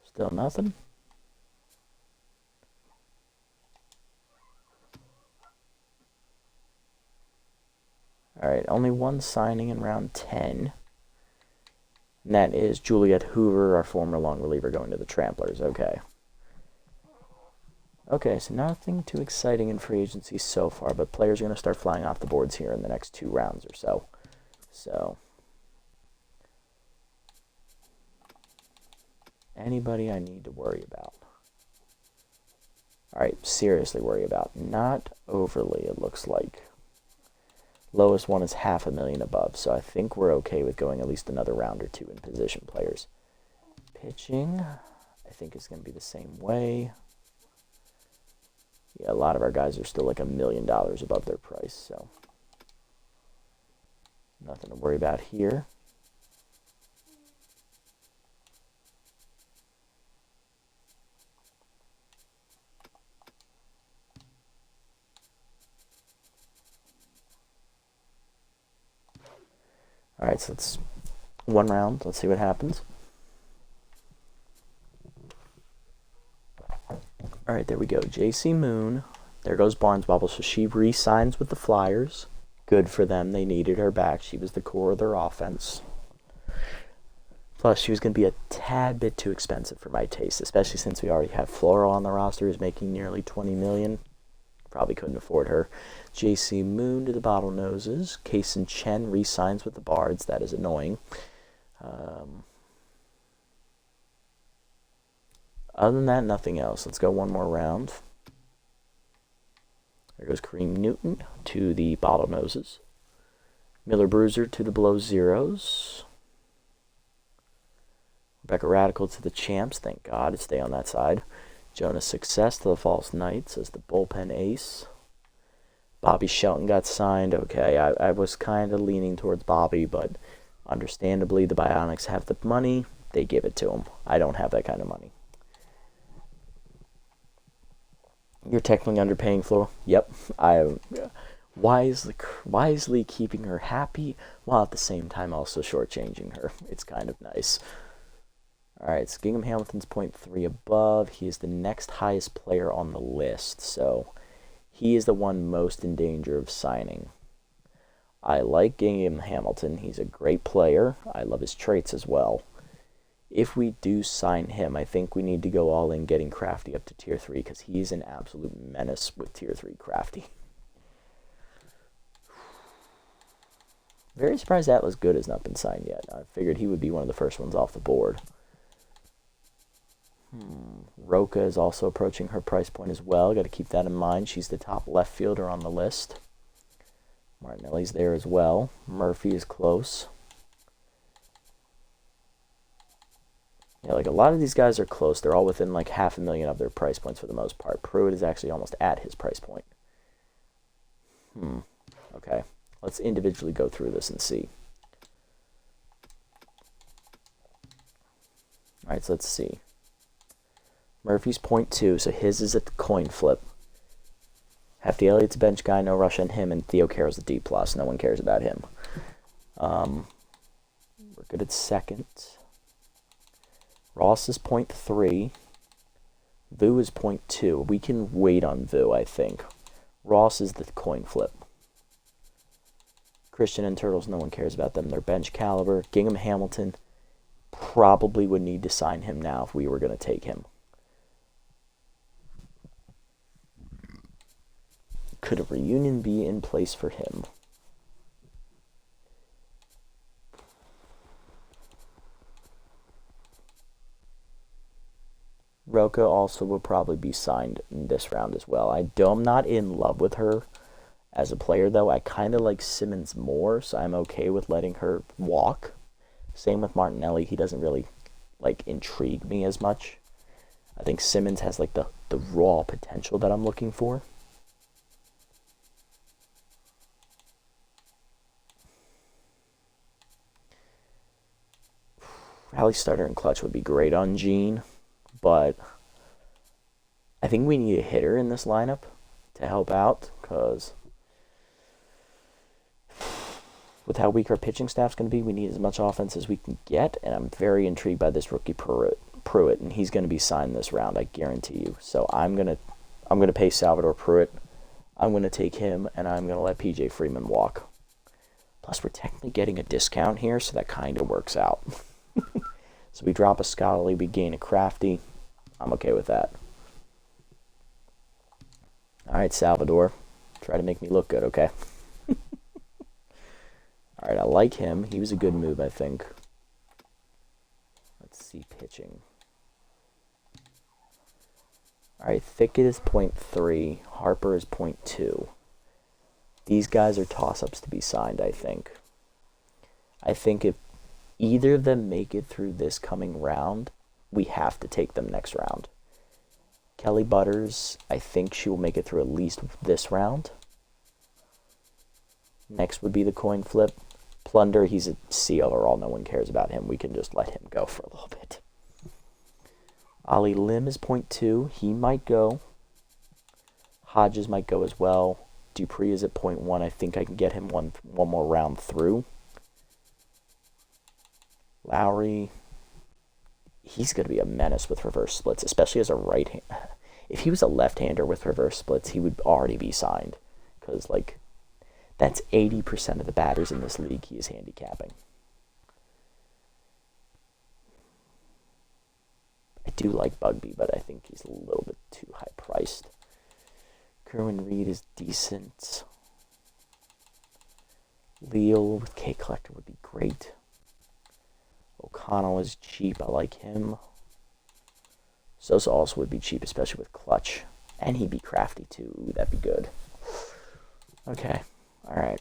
Still nothing. All right, only one signing in round 10. And that is Juliet Hoover, our former long reliever, going to the Tramplers. Okay. Okay, so nothing too exciting in free agency so far, but players are going to start flying off the boards here in the next 2 rounds or so. So, anybody I need to worry about? All right, seriously worry about. Not overly, it looks like. Lowest one is $500,000 above, so I think we're okay with going at least another round or 2 in position players. Pitching, I think is going to be the same way. Yeah, a lot of our guys are still like $1 million above their price, so nothing to worry about here. All right, so it's one round. Let's see what happens. All right, there we go. JC Moon. There goes Barnesbubble. So she re-signs with the Flyers. Good for them. They needed her back. She was the core of their offense. Plus, she was going to be a tad bit too expensive for my taste, especially since we already have Floro on the roster who's making nearly $20 million. Probably couldn't afford her. JC Moon to the Bottlenoses. Kaysen Chen re-signs with the Bards. That is annoying. Other than that, nothing else. Let's go one more round. There goes Kareem Newton to the Bottlenoses. Miller Bruiser to the Below Zeros. Rebecca Radical to the Champs. Thank God to stay on that side. Jonas Success to the False Knights as the bullpen ace. Bobby Shelton got signed. Okay, I was kind of leaning towards Bobby, but understandably the Bionics have the money. They give it to him. I don't have that kind of money. You're technically underpaying Flo. Yep, I wisely keeping her happy while at the same time also shortchanging her. It's kind of nice. All right, so Gingham Hamilton's 0.3 above. He is the next highest player on the list, so he is the one most in danger of signing. I like Gingham Hamilton. He's a great player. I love his traits as well. If we do sign him, I think we need to go all in getting Crafty up to Tier 3 because he's an absolute menace with Tier 3 Crafty. Very surprised Atlas Good has not been signed yet. I figured he would be one of the first ones off the board. Roca is also approaching her price point as well. Got to keep that in mind. She's the top left fielder on the list. Martinelli's there as well. Murphy is close. Yeah, like a lot of these guys are close. They're all within like $500,000 of their price points for the most part. Pruitt is actually almost at his price point. Okay. Let's individually go through this and see. All right, so let's see. Murphy's 0.2, so his is a coin flip. Hefty Elliott's a bench guy, no rush on him, and Theo Carroll's a D+. No one cares about him. We're good at second. Ross is 0.3. Vu is 0.2. We can wait on Vu, I think. Ross is the coin flip. Christian and Turtles, no one cares about them. They're bench caliber. Gingham Hamilton, probably would need to sign him now if we were going to take him. Could a reunion be in place for him? Roca also will probably be signed in this round as well. I'm not in love with her as a player, though. I kind of like Simmons more, so I'm okay with letting her walk. Same with Martinelli. He doesn't really like intrigue me as much. I think Simmons has like the raw potential that I'm looking for. Rally starter and clutch would be great on Gene, but I think we need a hitter in this lineup to help out, because with how weak our pitching staff's going to be, we need as much offense as we can get, and I'm very intrigued by this rookie Pruitt, and he's going to be signed this round, I guarantee you. So I'm gonna pay Salvador Pruitt. I'm going to take him, and I'm going to let PJ Freeman walk. Plus, we're technically getting a discount here, so that kind of works out. So we drop a Scholarly, we gain a Crafty. I'm okay with that. All right, Salvador. Try to make me look good, okay? All right, I like him. He was a good move, I think. Let's see pitching. All right, Thicket is 0.3. Harper is 0.2. These guys are toss-ups to be signed, I think. I think if either of them make it through this coming round, we have to take them next round. Kelly Butters, I think she will make it through at least this round. Next would be the coin flip. Plunder, he's a C overall. No one cares about him. We can just let him go for a little bit. Ali Lim is 0.2. He might go. Hodges might go as well. Dupree is at 0.1. I think I can get him one more round through. Lowry, he's going to be a menace with reverse splits, especially as a right hand. If he was a left-hander with reverse splits, he would already be signed. Because, like, that's 80% of the batters in this league he is handicapping. I do like Bugby, but I think he's a little bit too high-priced. Kerwin Reed is decent. Leal with K Collector would be great. O'Connell is cheap. I like him. Sosa also would be cheap, especially with clutch. And he'd be crafty, too. Ooh, that'd be good. Okay. All right.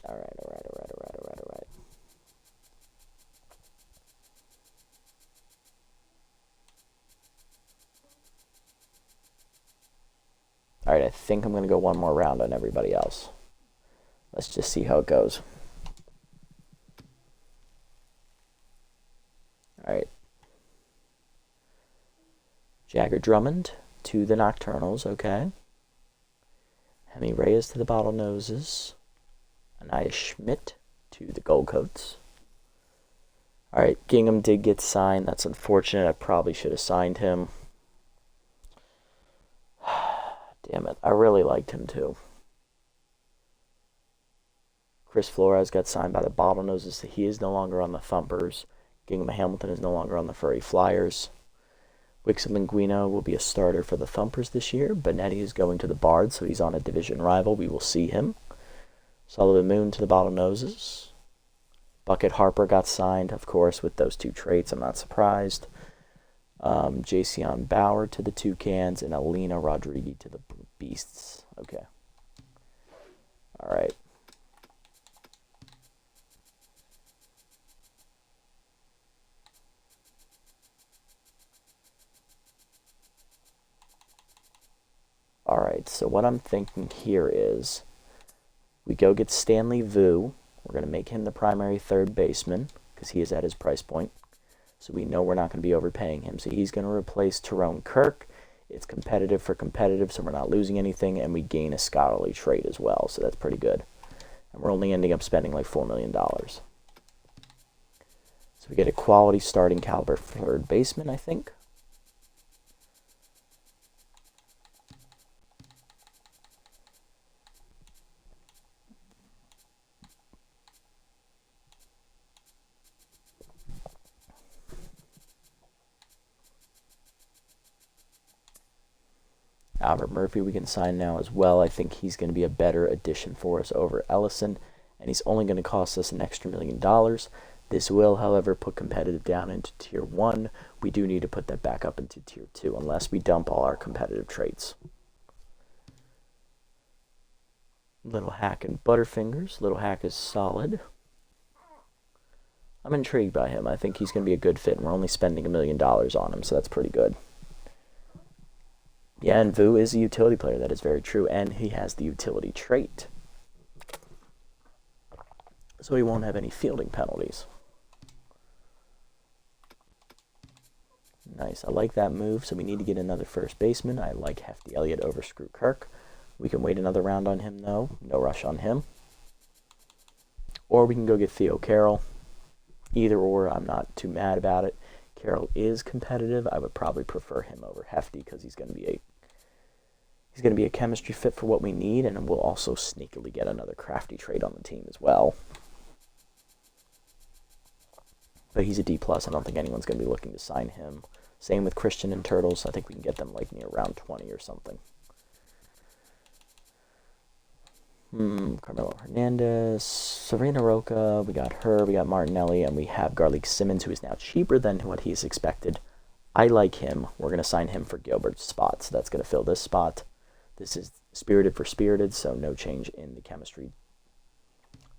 All right, I think I'm going to go one more round on everybody else. Let's just see how it goes. All right. Jagger Drummond to the Nocturnals, okay. Hemi Reyes to the Bottlenoses. Anaya Schmidt to the Gold Coats. All right, Gingham did get signed. That's unfortunate. I probably should have signed him. Damn it. I really liked him, too. Chris Flores got signed by the Bottlenoses, so he is no longer on the Thumpers. Gingham Hamilton is no longer on the Furry Flyers. Wixom Linguino will be a starter for the Thumpers this year. Benetti is going to the Bards, so he's on a division rival. We will see him. Sullivan Moon to the Bottlenoses. Bucket Harper got signed, of course, with those two traits. I'm not surprised. Jason Bauer to the Toucans, and Alina Rodriguez to the Beasts. Okay. All right. All right, so what I'm thinking here is we go get Stanley Vu. We're going to make him the primary third baseman because he is at his price point. So we know we're not going to be overpaying him. So he's going to replace Tyrone Kirk. It's competitive for competitive, so we're not losing anything, and we gain a scholarly trait as well, so that's pretty good. And we're only ending up spending like $4 million. So we get a quality starting caliber third baseman, I think. Albert Murphy we can sign now as well. I think he's going to be a better addition for us over Ellison, and he's only going to cost us an extra $1 million. This will, however, put competitive down into Tier 1. We do need to put that back up into Tier 2 unless we dump all our competitive traits. Little Hack and Butterfingers. Little Hack is solid. I'm intrigued by him. I think he's going to be a good fit, and we're only spending $1 million on him, so that's pretty good. Yeah, and Vu is a utility player. That is very true. And he has the utility trait. So he won't have any fielding penalties. Nice. I like that move. So we need to get another first baseman. I like Hefty Elliott over Screw Kirk. We can wait another round on him, though. No rush on him. Or we can go get Theo Carroll. Either or, I'm not too mad about it. Carroll is competitive. I would probably prefer him over Hefty because he's going to be a chemistry fit for what we need, and we'll also sneakily get another crafty trait on the team as well. But he's a D+. I don't think anyone's going to be looking to sign him. Same with Christian and Turtles. I think we can get them like near round 20 or something. Carmelo Hernandez, Serena Roca, we got her, we got Martinelli, and we have Garlic Simmons, who is now cheaper than what he's expected. I like him. We're going to sign him for Gilbert's spot, so that's going to fill this spot. This is Spirited for Spirited, so no change in the chemistry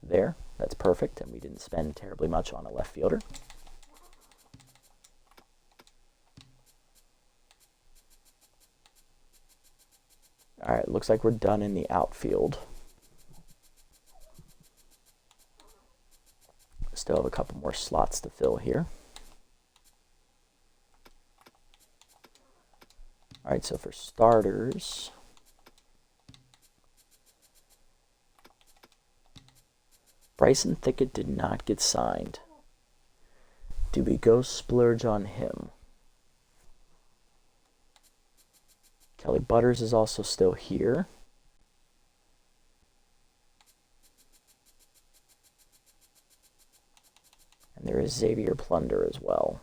there. That's perfect, and we didn't spend terribly much on a left fielder. All right, looks like we're done in the outfield. Still have a couple more slots to fill here. All right, so for starters, Bryson Thicket did not get signed. Do we go splurge on him? Kelly Butters is also still here. And there is Xavier Plunder as well.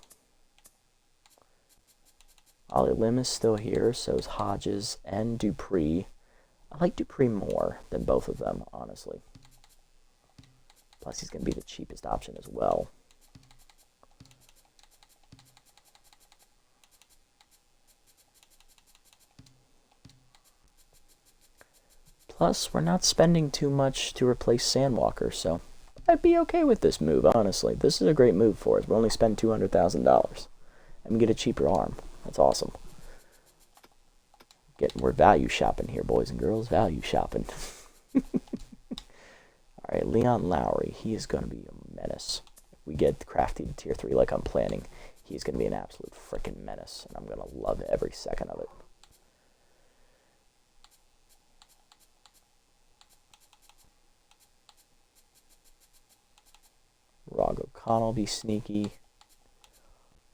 Ollie Lim is still here, so is Hodges and Dupree. I like Dupree more than both of them, honestly. Plus, he's going to be the cheapest option as well. Plus, we're not spending too much to replace Sandwalker, so I'd be okay with this move, honestly. This is a great move for us. We'll only spend $200,000 and we get a cheaper arm. That's awesome. We're value shopping here, boys and girls. Value shopping. All right, Leon Lowry. He is going to be a menace. If we get Crafty to tier 3 like I'm planning, he's going to be an absolute freaking menace, and I'm going to love every second of it. Rog O'Connell be sneaky.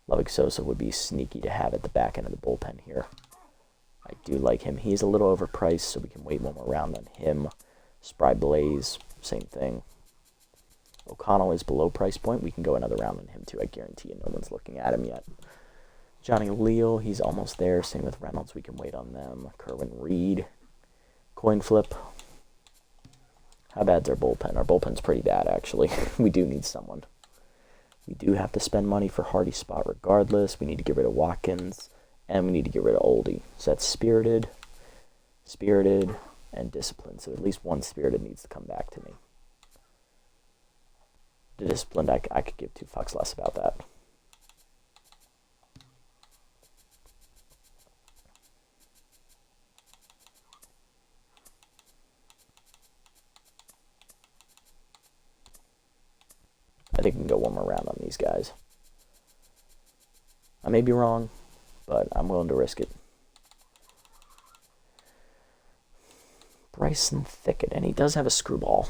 Lovick Sosa would be sneaky to have at the back end of the bullpen here. I do like him. He's a little overpriced, so we can wait one more round on him. Spry Blaze, same thing. O'Connell is below price point. We can go another round on him, too. I guarantee you no one's looking at him yet. Johnny Leal, he's almost there. Same with Reynolds. We can wait on them. Kerwin Reed. Coin flip. How bad's our bullpen? Our bullpen's pretty bad, actually. We do need someone. We do have to spend money for Hardy spot regardless. We need to get rid of Watkins, and we need to get rid of Oldie. So that's Spirited, and Disciplined. So at least one Spirited needs to come back to me. The Disciplined, I could give 2 fucks less about that. I think we can go one more round on these guys. I may be wrong, but I'm willing to risk it. Bryson Thicket, and he does have a screwball.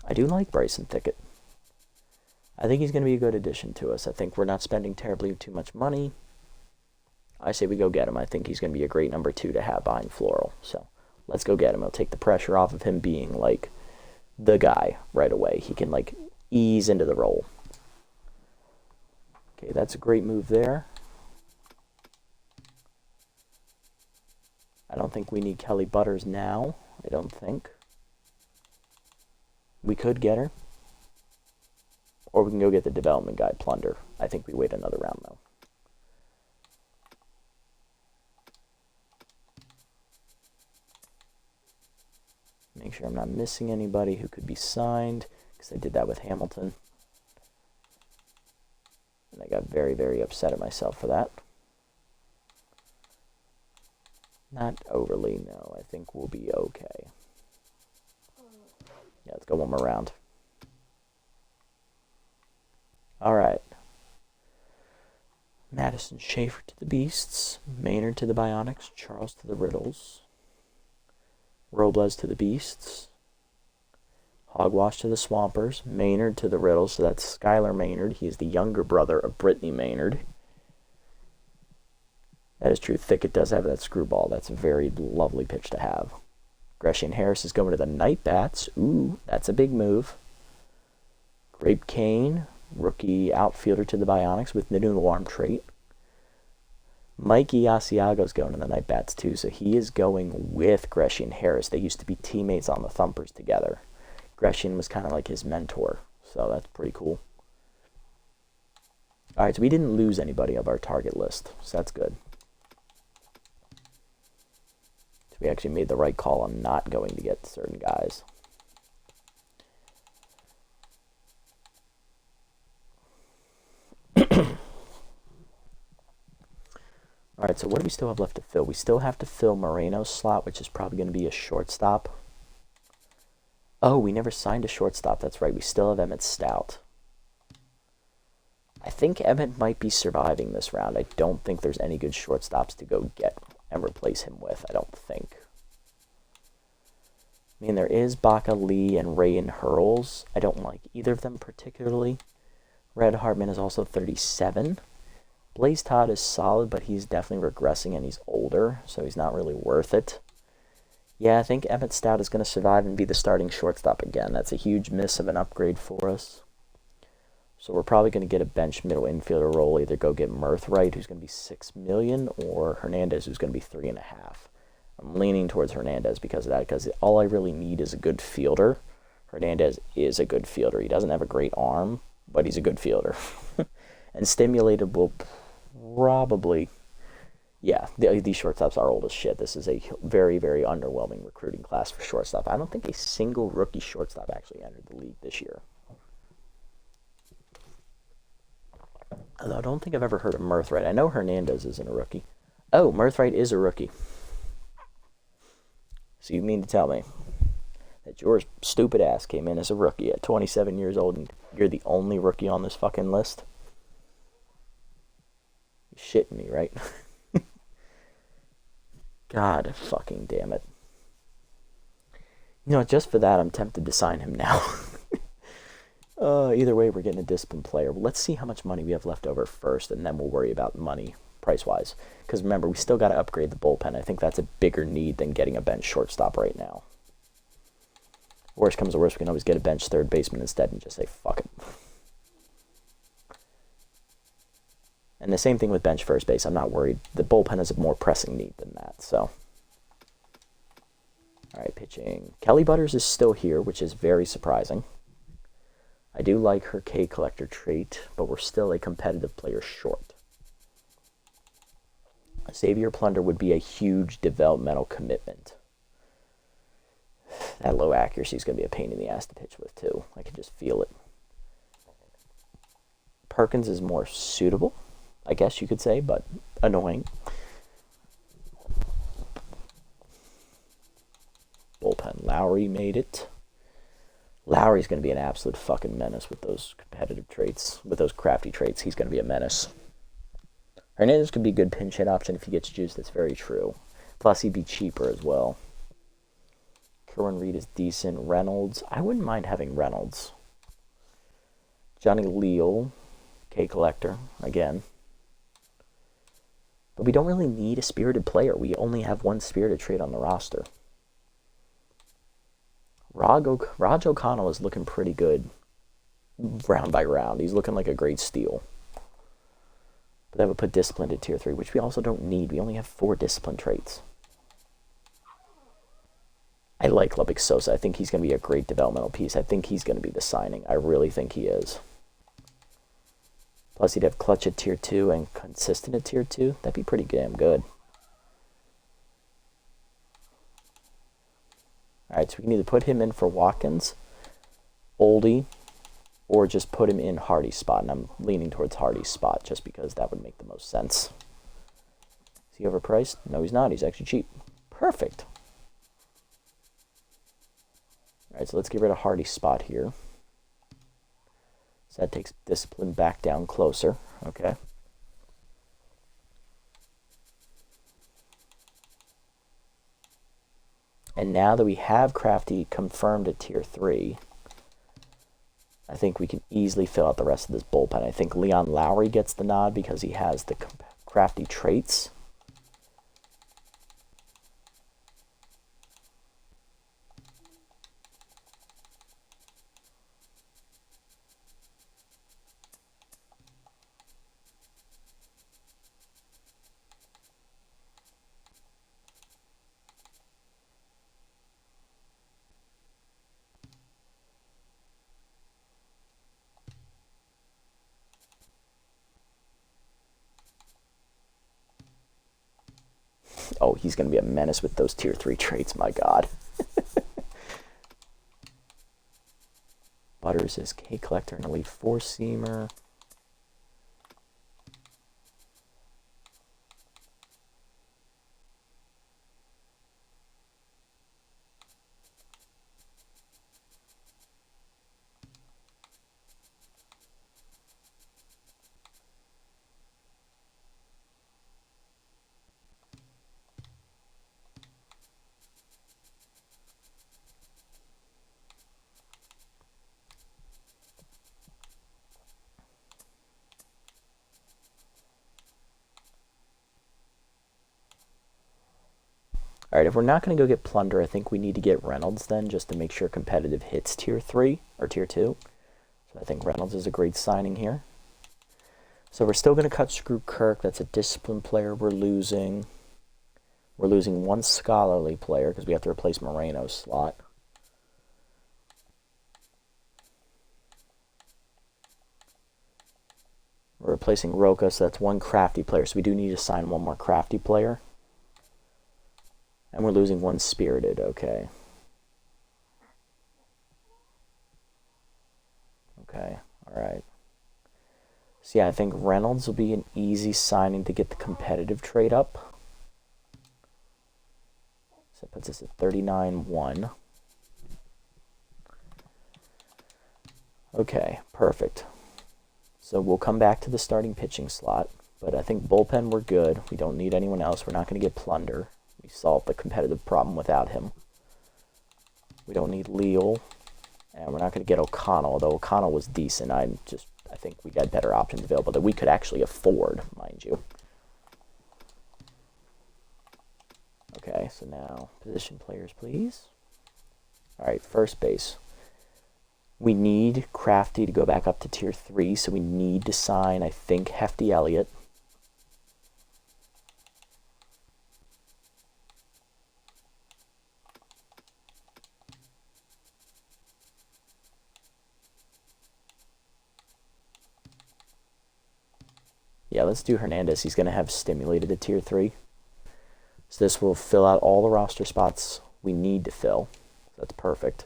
I do like Bryson Thicket. I think he's going to be a good addition to us. I think we're not spending terribly too much money. I say we go get him. I think he's going to be a great number 2 to have behind Floral. So let's go get him. It'll take the pressure off of him being like the guy right away. He can like ease into the role. Okay, that's a great move there. I don't think we need Kelly Butters now. I don't think. We could get her. Or we can go get the development guy, Plunder. I think we wait another round, though. Make sure I'm not missing anybody who could be signed, because I did that with Hamilton. And I got very, very upset at myself for that. Not overly, no. I think we'll be okay. Yeah, let's go one more round. All right. Madison Schaefer to the Beasts. Maynard to the Bionics. Charles to the Riddles. Robles to the Beasts. Hogwash to the Swampers. Maynard to the Riddles. So that's Skylar Maynard. He is the younger brother of Brittany Maynard. That is true. Thicket does have that screwball. That's a very lovely pitch to have. Gresham Harris is going to the Night Bats. Ooh, that's a big move. Grape Kane, rookie outfielder to the Bionics with the new arm trait. Mikey Asiago's going to the Night Bats too, so he is going with Gresham Harris. They used to be teammates on the Thumpers together. Gresham was kind of like his mentor, so that's pretty cool. All right, so we didn't lose anybody of our target list, so that's good. So we actually made the right call on not going to get certain guys. All right, so what do we still have left to fill? We still have to fill Moreno's slot, which is probably going to be a shortstop. Oh, we never signed a shortstop. That's right. We still have Emmett Stout. I think Emmett might be surviving this round. I don't think there's any good shortstops to go get and replace him with. I don't think. I mean, there is Baca Lee and Ray and Hurls. I don't like either of them particularly. Red Hartman is also 37. Blaze Todd is solid, but he's definitely regressing and he's older, so he's not really worth it. Yeah, I think Emmett Stout is going to survive and be the starting shortstop again. That's a huge miss of an upgrade for us. So we're probably going to get a bench middle infielder role. Either go get Mirthright, who's going to be $6 million, or Hernandez, who's going to be $3.5. I'm leaning towards Hernandez because of that, because all I really need is a good fielder. Hernandez is a good fielder. He doesn't have a great arm, but he's a good fielder. And Stimulated will probably... Yeah, these shortstops are old as shit. This is a very, very underwhelming recruiting class for shortstop. I don't think a single rookie shortstop actually entered the league this year. Although I don't think I've ever heard of Mirthright. I know Hernandez isn't a rookie. Oh, Mirthright is a rookie. So you mean to tell me that your stupid ass came in as a rookie at 27 years old and you're the only rookie on this fucking list? You're shitting me, right? God fucking damn it. You know, just for that, I'm tempted to sign him now. Either way, we're getting a disciplined player. But let's see how much money we have left over first, and then we'll worry about money price-wise. Because remember, we still got to upgrade the bullpen. I think that's a bigger need than getting a bench shortstop right now. Worst comes to worst, we can always get a bench third baseman instead and just say, fuck it. And the same thing with bench first base. I'm not worried. The bullpen is a more pressing need than that. So, all right, pitching. Kelly Butters is still here, which is very surprising. I do like her K collector trait, but we're still a competitive player short. Xavier Plunder would be a huge developmental commitment. That low accuracy is going to be a pain in the ass to pitch with, too. I can just feel it. Perkins is more suitable, I guess you could say, but annoying. Bullpen. Lowry made it. Lowry's going to be an absolute fucking menace with those competitive traits, with those crafty traits. He's going to be a menace. Hernandez could be a good pinch hit option if he gets juiced. That's very true. Plus, he'd be cheaper as well. Kerwin Reed is decent. Reynolds. I wouldn't mind having Reynolds. Johnny Leal. K collector. Again. But we don't really need a spirited player. We only have one spirited trait on the roster. Raj O'Connell is looking pretty good round by round. He's looking like a great steal. But that would put discipline to tier 3, which we also don't need. We only have 4 discipline traits. I like Lubbock Sosa. I think he's going to be a great developmental piece. I think he's going to be the signing. I really think he is. Plus, he'd have clutch at tier 2 and consistent at tier 2. That'd be pretty damn good. Alright, so we can either put him in for Watkins, Oldie, or just put him in Hardy's spot. And I'm leaning towards Hardy's spot just because that would make the most sense. Is he overpriced? No, he's not. He's actually cheap. Perfect. Alright, so let's get rid of Hardy's spot here. So that takes discipline back down closer. Okay. And now that we have Crafty confirmed at tier 3, I think we can easily fill out the rest of this bullpen. I think Leon Lowry gets the nod because he has the Crafty traits. Oh, he's going to be a menace with those tier 3 traits, my god. Butters is K collector and elite 4-seamer. Alright, if we're not going to go get Plunder, I think we need to get Reynolds then, just to make sure competitive hits Tier 3, or Tier 2. So I think Reynolds is a great signing here. So we're still going to cut Screw Kirk. That's a disciplined player we're losing. We're losing one scholarly player because we have to replace Moreno's slot. We're replacing Roca, so that's one crafty player. So we do need to sign one more crafty player. And we're losing one spirited, okay. Okay, alright. So yeah, I think Reynolds will be an easy signing to get the competitive trade up. So that puts us at 39-1. Okay, perfect. So we'll come back to the starting pitching slot, but I think bullpen we're good. We don't need anyone else. We're not going to get Plunder. We solved the competitive problem without him. We don't need Leal, and we're not going to get O'Connell, although O'Connell was decent. I think we got better options available that we could actually afford, mind you. Okay, so now position players, please. All right, first base. We need Crafty to go back up to Tier 3, so we need to sign, I think, Hefty Elliott. Yeah, let's do Hernandez. He's going to have stimulated at Tier 3. So this will fill out all the roster spots we need to fill. So that's perfect.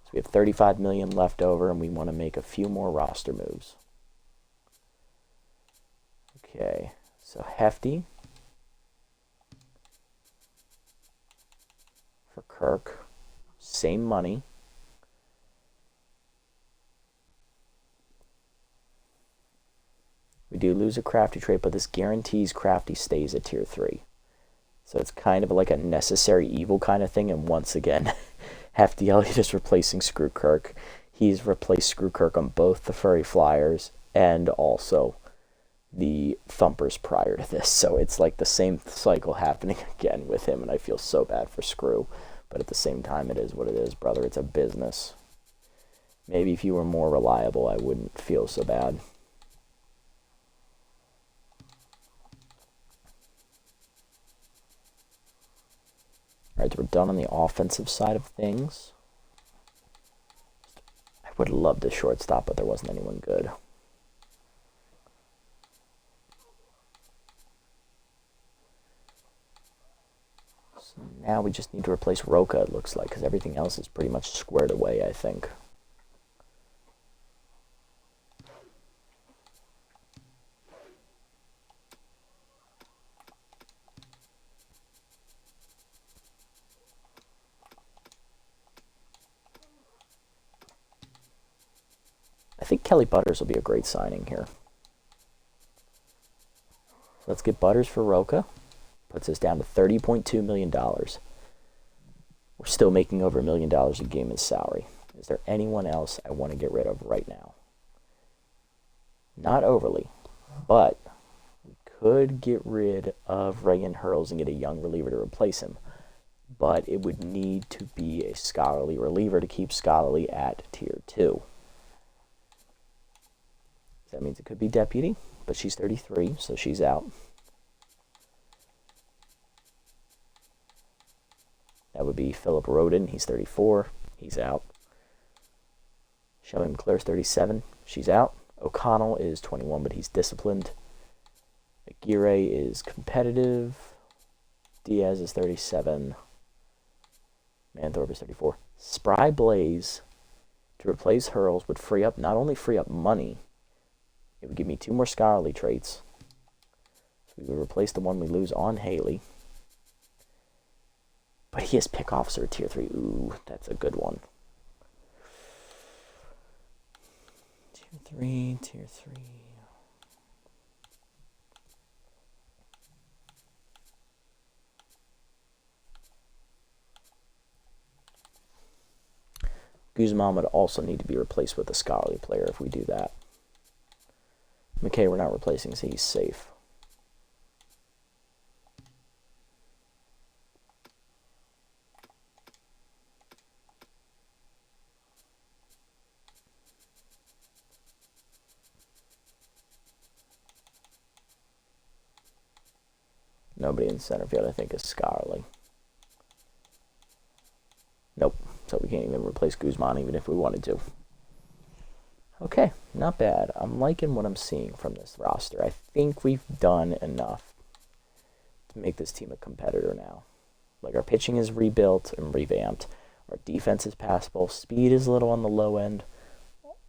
So we have 35 million left over, and we want to make a few more roster moves. Okay, so Hefty for Kirk. Same money. We do lose a Crafty trait, but this guarantees Crafty stays at Tier 3. So it's kind of like a necessary evil kind of thing, and once again, Hefty Elliott is replacing Screw Kirk. He's replaced Screw Kirk on both the Furry Flyers and also the Thumpers prior to this. So it's like the same cycle happening again with him, and I feel so bad for Screw. But at the same time, it is what it is, brother. It's a business. Maybe if you were more reliable, I wouldn't feel so bad. Alright, we're done on the offensive side of things. I would have loved a shortstop, but there wasn't anyone good. So now we just need to replace Roca, it looks like, because everything else is pretty much squared away, I think. I think Kelly Butters will be a great signing here. Let's get Butters for Roca. Puts us down to $30.2 million. We're still making over $1 million a game in salary. Is there anyone else I want to get rid of right now? Not overly, but we could get rid of Reagan Hurls and get a young reliever to replace him. But it would need to be a scholarly reliever to keep scholarly at Tier 2. That means it could be Deputy, but she's 33, so she's out. That would be Philip Roden. He's 34. He's out. Shelby McClure's 37. She's out. O'Connell is 21, but he's disciplined. Aguirre is competitive. Diaz is 37. Manthorpe is 34. Spry Blaze to replace Hurls would not only free up money, it would give me 2 more scholarly traits. So we would replace the one we lose on Haley. But he has Pick Officer Tier 3. Ooh, that's a good one. Tier 3, Tier 3. Guzman would also need to be replaced with a scholarly player if we do that. McKay we're not replacing, so he's safe. Nobody in center field, I think, is Scarley. Nope. So we can't even replace Guzman even if we wanted to. Okay, not bad. I'm liking what I'm seeing from this roster. I think we've done enough to make this team a competitor now. Like, our pitching is rebuilt and revamped. Our defense is passable. Speed is a little on the low end.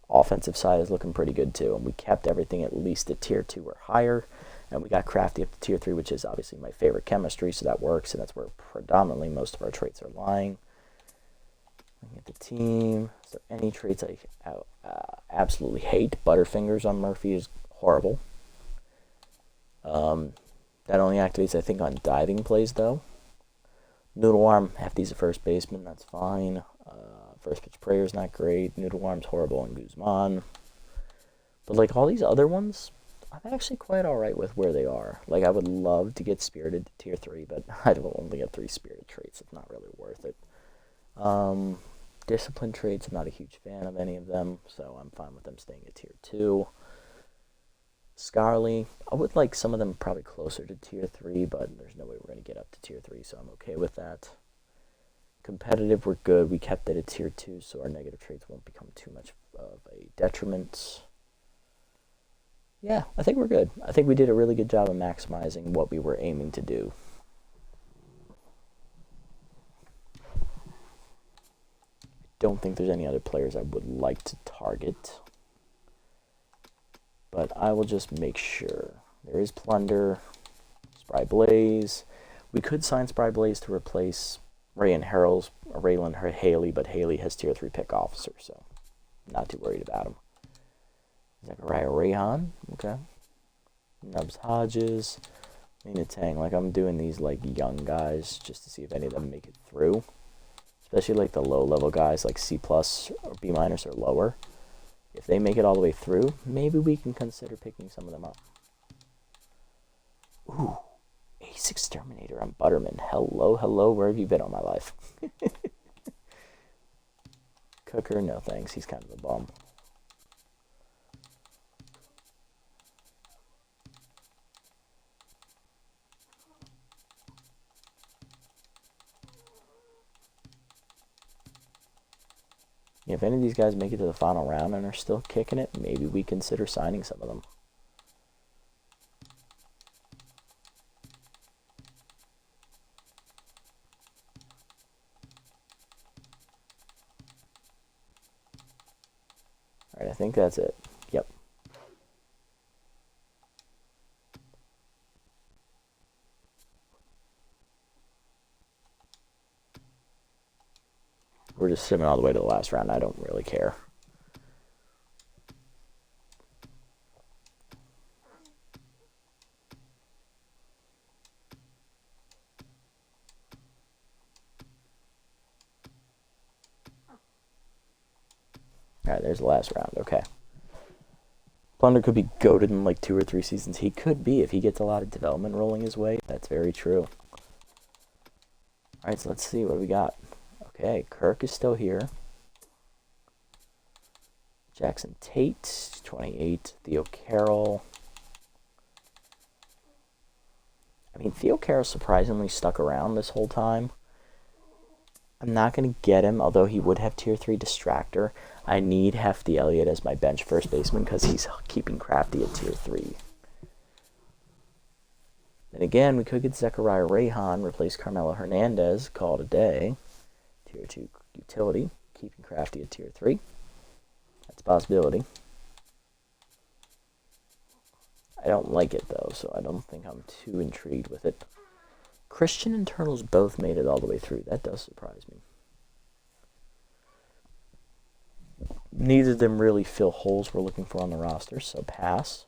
Offensive side is looking pretty good too. And we kept everything at least at tier 2 or higher. And we got Crafty up to tier 3, which is obviously my favorite chemistry, so that works. And that's where predominantly most of our traits are lying. Looking at the team, is there any traits I absolutely hate? Butterfingers on Murphy is horrible. That only activates, I think, on diving plays, though. Noodle Arm, Hefty's a first baseman, that's fine. First pitch prayer is not great. Noodle Arm's horrible on Guzman. But, like, all these other ones, I'm actually quite alright with where they are. Like, I would love to get Spirited to tier 3, but I don't only get 3 Spirited traits. It's not really worth it. Discipline traits, I'm not a huge fan of any of them, so I'm fine with them staying at tier 2. Scarley, I would like some of them probably closer to tier 3, but there's no way we're going to get up to tier 3, so I'm okay with that. Competitive, we're good. We kept it at tier 2, so our negative traits won't become too much of a detriment. Yeah, I think we're good. I think we did a really good job of maximizing what we were aiming to do. Don't think there's any other players I would like to target. But I will just make sure. There is Plunder, Spry Blaze. We could sign Spry Blaze to replace Raylan Haley, but Haley has tier 3 pick officer, so not too worried about him. Zachariah Rayhan, okay. Nubs Hodges, Lena Tang. Like, I'm doing these like young guys just to see if any of them make it through. Especially like the low level guys like C+ or B- or lower. If they make it all the way through, maybe we can consider picking some of them up. Ooh, Ace Exterminator on Butterman. Hello, where have you been all my life? Cooker, no thanks, he's kind of a bum. If any of these guys make it to the final round and are still kicking it, maybe we consider signing some of them. Alright, I think that's it. Yep. We're just simming all the way to the last round. I don't really care. Alright, there's the last round. Okay. Plunder could be goated in like 2 or 3 seasons. He could be if he gets a lot of development rolling his way. That's very true. Alright, so let's see what we got. Okay, Kirk is still here. Jackson Tate, 28. Theo Carroll. I mean, Theo Carroll surprisingly stuck around this whole time. I'm not going to get him, although he would have tier 3 distractor. I need Hefty Elliott as my bench first baseman because he's keeping Crafty at tier 3. Then again, we could get Zachariah Rayhan, replace Carmelo Hernandez, call it a day. Tier 2 utility, keeping Crafty at tier 3. That's a possibility. I don't like it though, so I don't think I'm too intrigued with it. Christian and Turtles both made it all the way through. That does surprise me. Neither of them really fill holes we're looking for on the roster, so pass.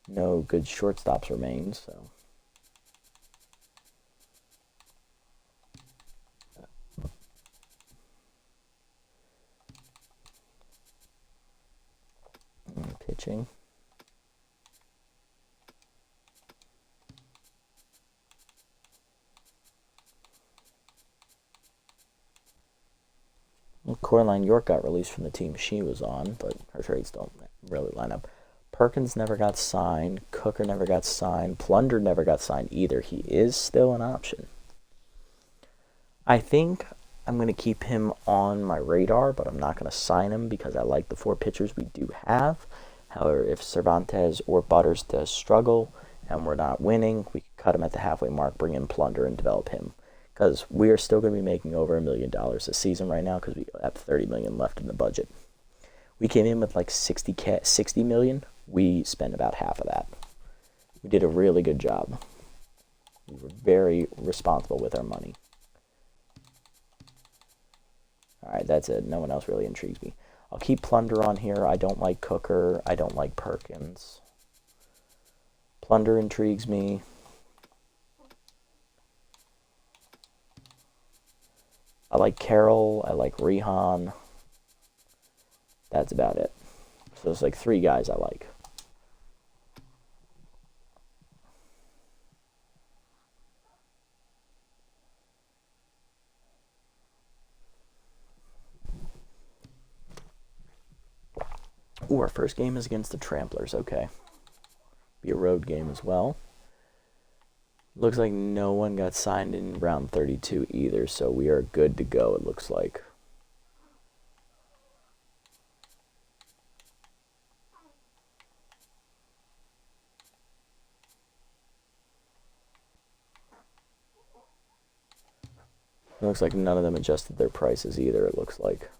No good shortstops remain, so. Pitching. Well, Coraline York got released from the team she was on, but her trades don't really line up Perkins never got signed. Cooker never got signed. Plunder never got signed either. He is still an option. I think I'm going to keep him on my radar, but I'm not going to sign him because I like the 4 pitchers we do have. However, if Cervantes or Butters does struggle and we're not winning, we can cut him at the halfway mark, bring in Plunder, and develop him. Because we are still going to be making over $1 million a season right now because we have $30 million left in the budget. We came in with like $60 million. We spent about half of that. We did a really good job. We were very responsible with our money. All right, that's it. No one else really intrigues me. I'll keep Plunder on here. I don't like Cooker. I don't like Perkins. Plunder intrigues me. I like Carroll. I like Rehan. That's about it. So it's like 3 guys I like. Ooh, our first game is against the Tramplers. Okay. Be a road game as well. Looks like no one got signed in round 32 either, so we are good to go, it looks like. It looks like none of them adjusted their prices either, it looks like.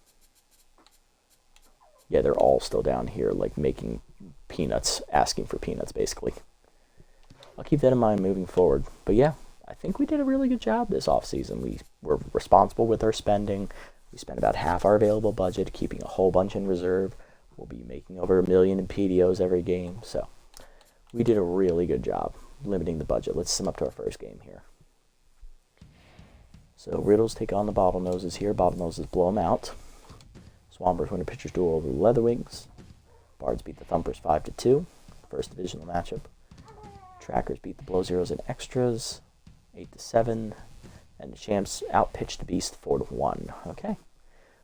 Yeah, they're all still down here, like making peanuts, asking for peanuts, basically. I'll keep that in mind moving forward. But yeah, I think we did a really good job this offseason. We were responsible with our spending. We spent about half our available budget, keeping a whole bunch in reserve. We'll be making over $1 million in PDOs every game. So we did a really good job limiting the budget. Let's sum up to our first game here. So Riddles take on the Bottlenoses here. Bottlenoses blow them out. Swampers win a pitcher's duel over the Leatherwings. Bards beat the Thumpers 5-2. First divisional matchup. Trackers beat the Blow Zeros in extras 8-7. And the Champs outpitched the Beast 4-1. Okay.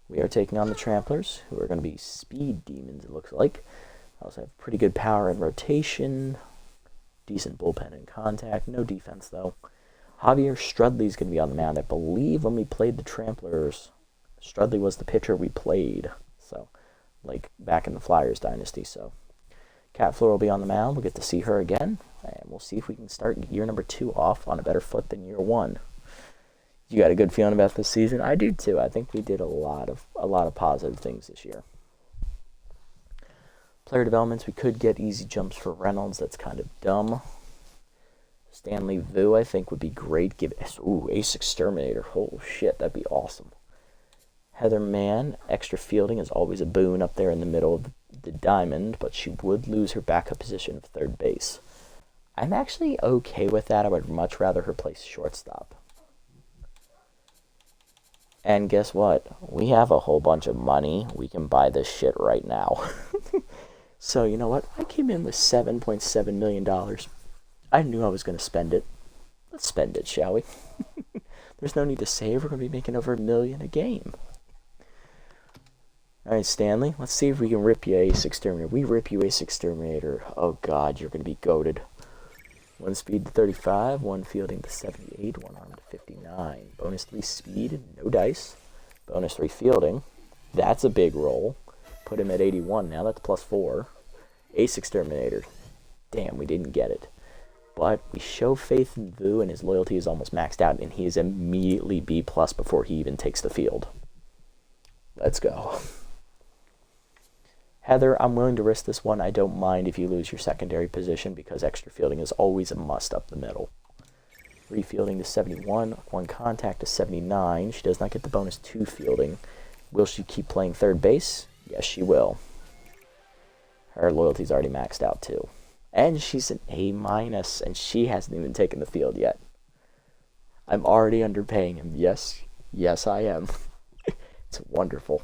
We are taking on the Tramplers, who are going to be speed demons, it looks like. I also have pretty good power and rotation. Decent bullpen and contact. No defense, though. Javier Strudley's going to be on the mound. I believe when we played the Tramplers, Strudley was the pitcher we played. So, like, back in the Flyers dynasty. So, Cat Floor will be on the mound. We'll get to see her again. And we'll see if we can start year number 2 off on a better foot than year 1. You got a good feeling about this season? I do, too. I think we did a lot of positive things this year. Player developments, we could get easy jumps for Reynolds. That's kind of dumb. Stanley Vu, I think, would be great. Give Ace Exterminator. Oh, shit, that'd be awesome. Heather Mann, extra fielding is always a boon up there in the middle of the diamond, but she would lose her backup position of third base. I'm actually okay with that. I would much rather her play shortstop. And guess what? We have a whole bunch of money. We can buy this shit right now. So, you know what? I came in with $7.7 million. I knew I was going to spend it. Let's spend it, shall we? There's no need to save. We're going to be making over $1 million a game. All right, Stanley. Let's see if we can rip you Ace Exterminator. We rip you Ace Exterminator. Oh, God, you're going to be goated. 1 speed to 35, 1 fielding to 78, 1 arm to 59. Bonus 3 speed, no dice. Bonus 3 fielding. That's a big roll. Put him at 81 now. That's plus 4. Ace Exterminator. Damn, we didn't get it. But we show faith in Vu, and his loyalty is almost maxed out, and he is immediately B+ before he even takes the field. Let's go. Heather, I'm willing to risk this one. I don't mind if you lose your secondary position because extra fielding is always a must up the middle. 3 fielding to 71, 1 contact to 79. She does not get the bonus 2 fielding. Will she keep playing third base? Yes, she will. Her loyalty's already maxed out too. And she's an A-, and she hasn't even taken the field yet. I'm already underpaying him. Yes, I am. It's wonderful.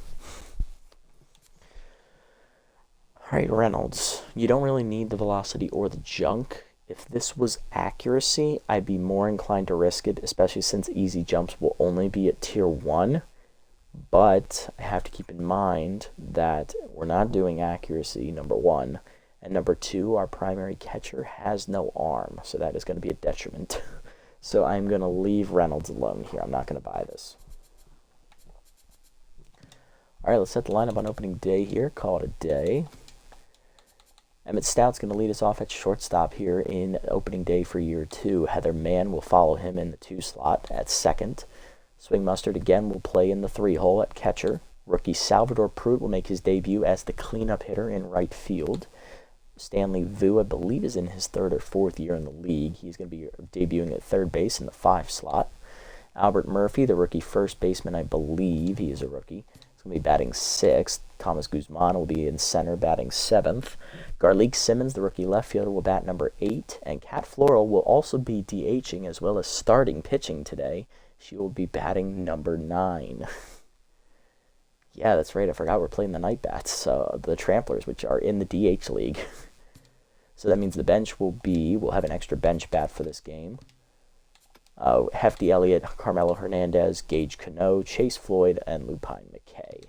Alright, Reynolds. You don't really need the velocity or the junk. If this was accuracy, I'd be more inclined to risk it, especially since easy jumps will only be at tier 1. But I have to keep in mind that we're not doing accuracy, number 1. And number 2, our primary catcher has no arm, so that is going to be a detriment. So I'm going to leave Reynolds alone here. I'm not going to buy this. All right, let's set the lineup on opening day here. Call it a day. Emmett Stout's going to lead us off at shortstop here in opening day for year 2. Heather Mann will follow him in the 2 slot at second. Swing Mustard again will play in the 3 hole at catcher. Rookie Salvador Pruitt will make his debut as the cleanup hitter in right field. Stanley Vu, I believe, is in his 3rd or 4th year in the league. He's going to be debuting at third base in the 5 slot. Albert Murphy, the rookie first baseman, I believe he is a rookie. He's going to be batting 6th. Thomas Guzman will be in center batting 7th. Garlique Simmons, the rookie left fielder, will bat number 8. And Kat Floral will also be DHing as well as starting pitching today. She will be batting number 9. Yeah, that's right. I forgot we're playing the Night Bats, the Tramplers, which are in the DH league. So that means the bench we'll have an extra bench bat for this game. Hefty Elliott, Carmelo Hernandez, Gage Cano, Chase Floyd, and Lupine McKay.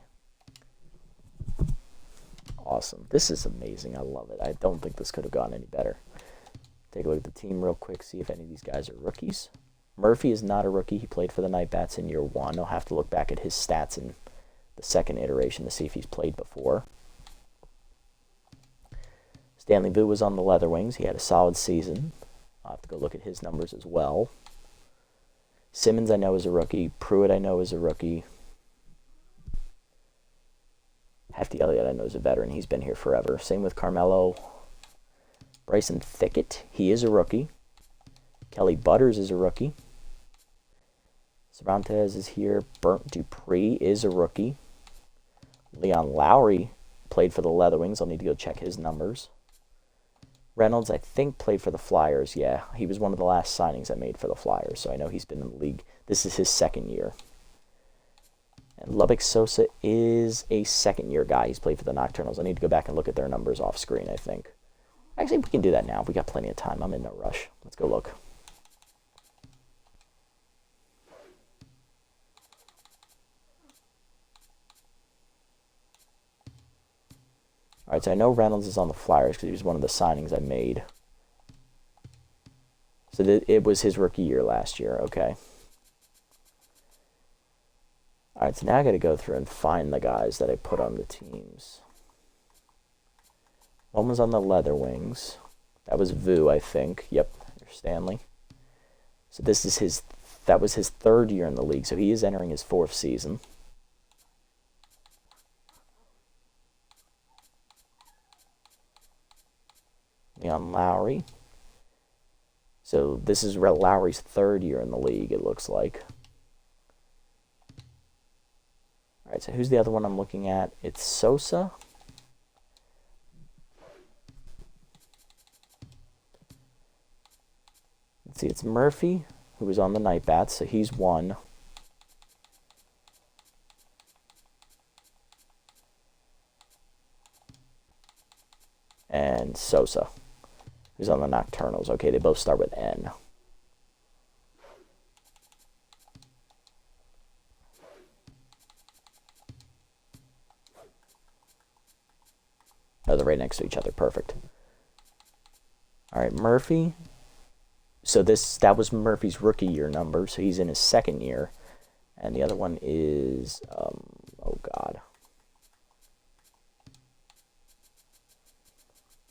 Awesome. This is amazing. I love it. I don't think this could have gone any better. Take a look at the team real quick, see if any of these guys are rookies. Murphy is not a rookie. He played for the Night Bats in year 1. I'll have to look back at his stats in the 2nd iteration to see if he's played before. Stanley Vu was on the Leather Wings. He had a solid season. I'll have to go look at his numbers as well. Simmons I know is a rookie. Pruitt I know is a rookie. Hefty Elliott I know is a veteran. He's been here forever. Same with Carmelo. Bryson Thickett, he is a rookie. Kelly Butters is a rookie. Cervantes is here. Burnt Dupree is a rookie. Leon Lowry played for the Leather Wings. I'll need to go check his numbers. Reynolds, I think, played for the Flyers. Yeah, he was one of the last signings I made for the Flyers, so I know he's been in the league. This is his 2nd year. And Lubbock Sosa is a 2nd-year guy. He's played for the Nocturnals. I need to go back and look at their numbers off screen, I think. Actually, we can do that now. We got plenty of time. I'm in no rush. Let's go look. All right, so I know Reynolds is on the Flyers because he was one of the signings I made. So it was his rookie year last year. Okay. All right, so now I got to go through and find the guys that I put on the teams. One was on the Leather Wings. That was Vu, I think. Yep, there's Stanley. So that was his 3rd year in the league, so he is entering his 4th season. Leon Lowry. So this is Lowry's 3rd year in the league, it looks like. All right, so who's the other one I'm looking at? It's Sosa. Let's see, it's Murphy, who was on the Night Bats, so he's 1. And Sosa, who's on the Nocturnals. Okay, they both start with N. Oh, they're right next to each other. Perfect. All right, Murphy. So that was Murphy's rookie year number, so he's in his 2nd year. And the other one is, oh God.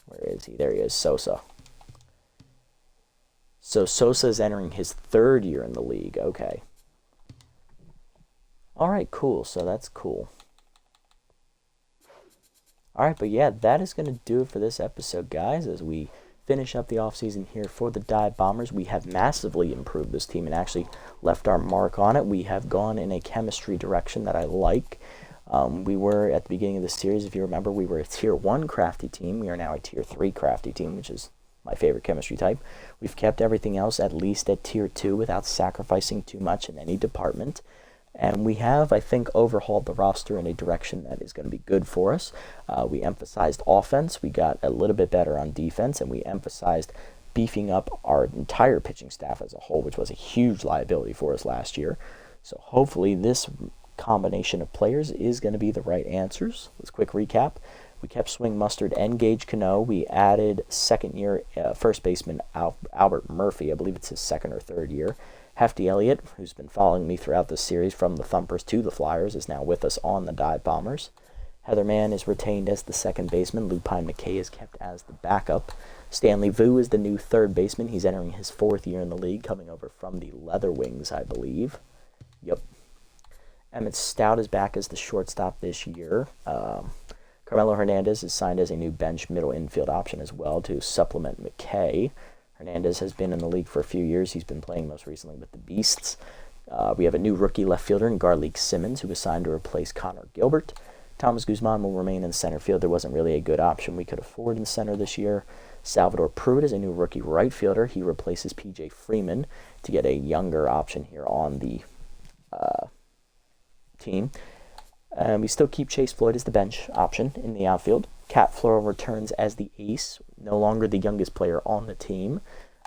Where is he? There he is, Sosa. So Sosa is entering his 3rd year in the league. Okay. All right, cool. So that's cool. All right, but yeah, that is going to do it for this episode, guys. As we finish up the offseason here for the Dive Bombers, we have massively improved this team and actually left our mark on it. We have gone in a chemistry direction that I like. We were, at the beginning of the series, if you remember, we were a Tier 1 crafty team. We are now a Tier 3 crafty team, which is my favorite chemistry type. We've kept everything else at least at Tier 2 without sacrificing too much in any department. And we have, I think, overhauled the roster in a direction that is going to be good for us. We emphasized offense. We got a little bit better on defense, and we emphasized beefing up our entire pitching staff as a whole, which was a huge liability for us last year. So hopefully this combination of players is going to be the right answers. Let's quick recap. We kept Swing Mustard and Gage Cano. We added second-year first baseman Albert Murphy. I believe it's his second or third year. Hefty Elliott, who's been following me throughout this series from the Thumpers to the Flyers, is now with us on the Dive Bombers. Heather Mann is retained as the second baseman. Lupine McKay is kept as the backup. Stanley Vu is the new third baseman. He's entering his fourth year in the league, coming over from the Leather Wings, I believe. Yep. Emmett Stout is back as the shortstop this year. Carmelo Hernandez is signed as a new bench middle infield option as well to supplement McKay. Hernandez has been in the league for a few years. He's been playing most recently with the Beasts. We have a new rookie left fielder in Garleek Simmons, who was signed to replace Connor Gilbert. Thomas Guzman will remain in center field. There wasn't really a good option we could afford in center this year. Salvador Pruitt is a new rookie right fielder. He replaces P.J. Freeman to get a younger option here on the team. We still keep Chase Floyd as the bench option in the outfield. Kat Floral returns as the ace, no longer the youngest player on the team,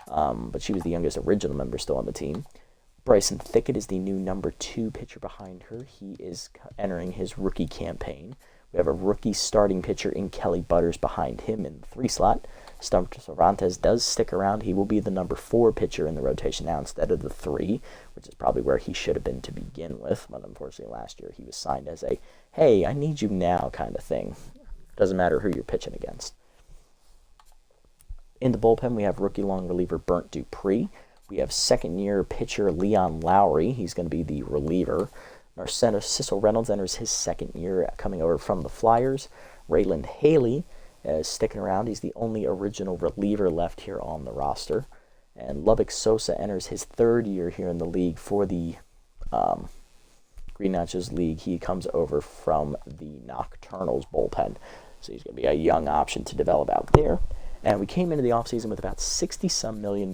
but she was the youngest original member still on the team. Bryson Thickett is the new number 2 pitcher behind her. He is entering his rookie campaign. We have a rookie starting pitcher in Kelly Butters behind him in the 3 slot. Stump Cervantes does stick around. He will be the number 4 pitcher in the rotation now instead of the 3, which is probably where he should have been to begin with. But unfortunately last year he was signed as a, hey, I need you now kind of thing. Doesn't matter who you're pitching against. In the bullpen, we have rookie long reliever Burnt Dupree. We have second-year pitcher Leon Lowry. He's going to be the reliever. Narcissa Cecil Reynolds enters his second year coming over from the Flyers. Rayland Haley is sticking around. He's the only original reliever left here on the roster. And Lubbock Sosa enters his third year here in the league for the Green Nachos League. He comes over from the Nocturnals bullpen. So he's going to be a young option to develop out there. And we came into the offseason with about $60-some million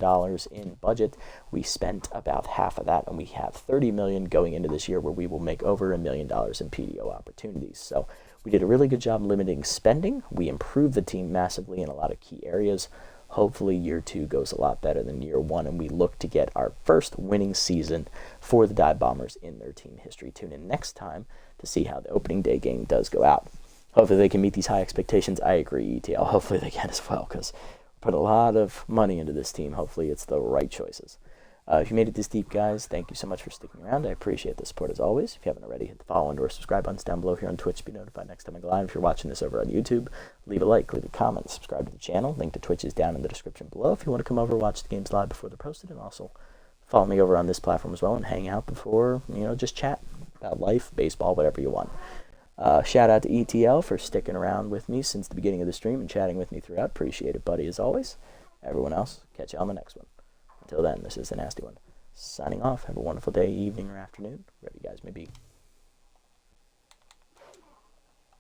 in budget. We spent about half of that, and we have $30 million going into this year where we will make over $1 million in PDO opportunities. So we did a really good job limiting spending. We improved the team massively in a lot of key areas. Hopefully year 2 goes a lot better than year 1, and we look to get our first winning season for the Dive Bombers in their team history. Tune in next time to see how the opening day game does go out. Hopefully they can meet these high expectations. I agree, ETL. Hopefully they can as well, because we put a lot of money into this team. Hopefully it's the right choices. If you made it this deep, guys, thank you so much for sticking around. I appreciate the support as always. If you haven't already, hit the follow and or subscribe buttons down below here on Twitch to be notified next time I go live. If you're watching this over on YouTube, leave a like, leave a comment, subscribe to the channel. Link to Twitch is down in the description below if you want to come over and watch the games live before they're posted, and also follow me over on this platform as well and hang out before, just chat about life, baseball, whatever you want. Shout out to ETL for sticking around with me since the beginning of the stream and chatting with me throughout. Appreciate it, buddy, as always. Everyone else, catch you on the next one. Until then, this is the Nasty One. Signing off. Have a wonderful day, evening, or afternoon, wherever you guys may be.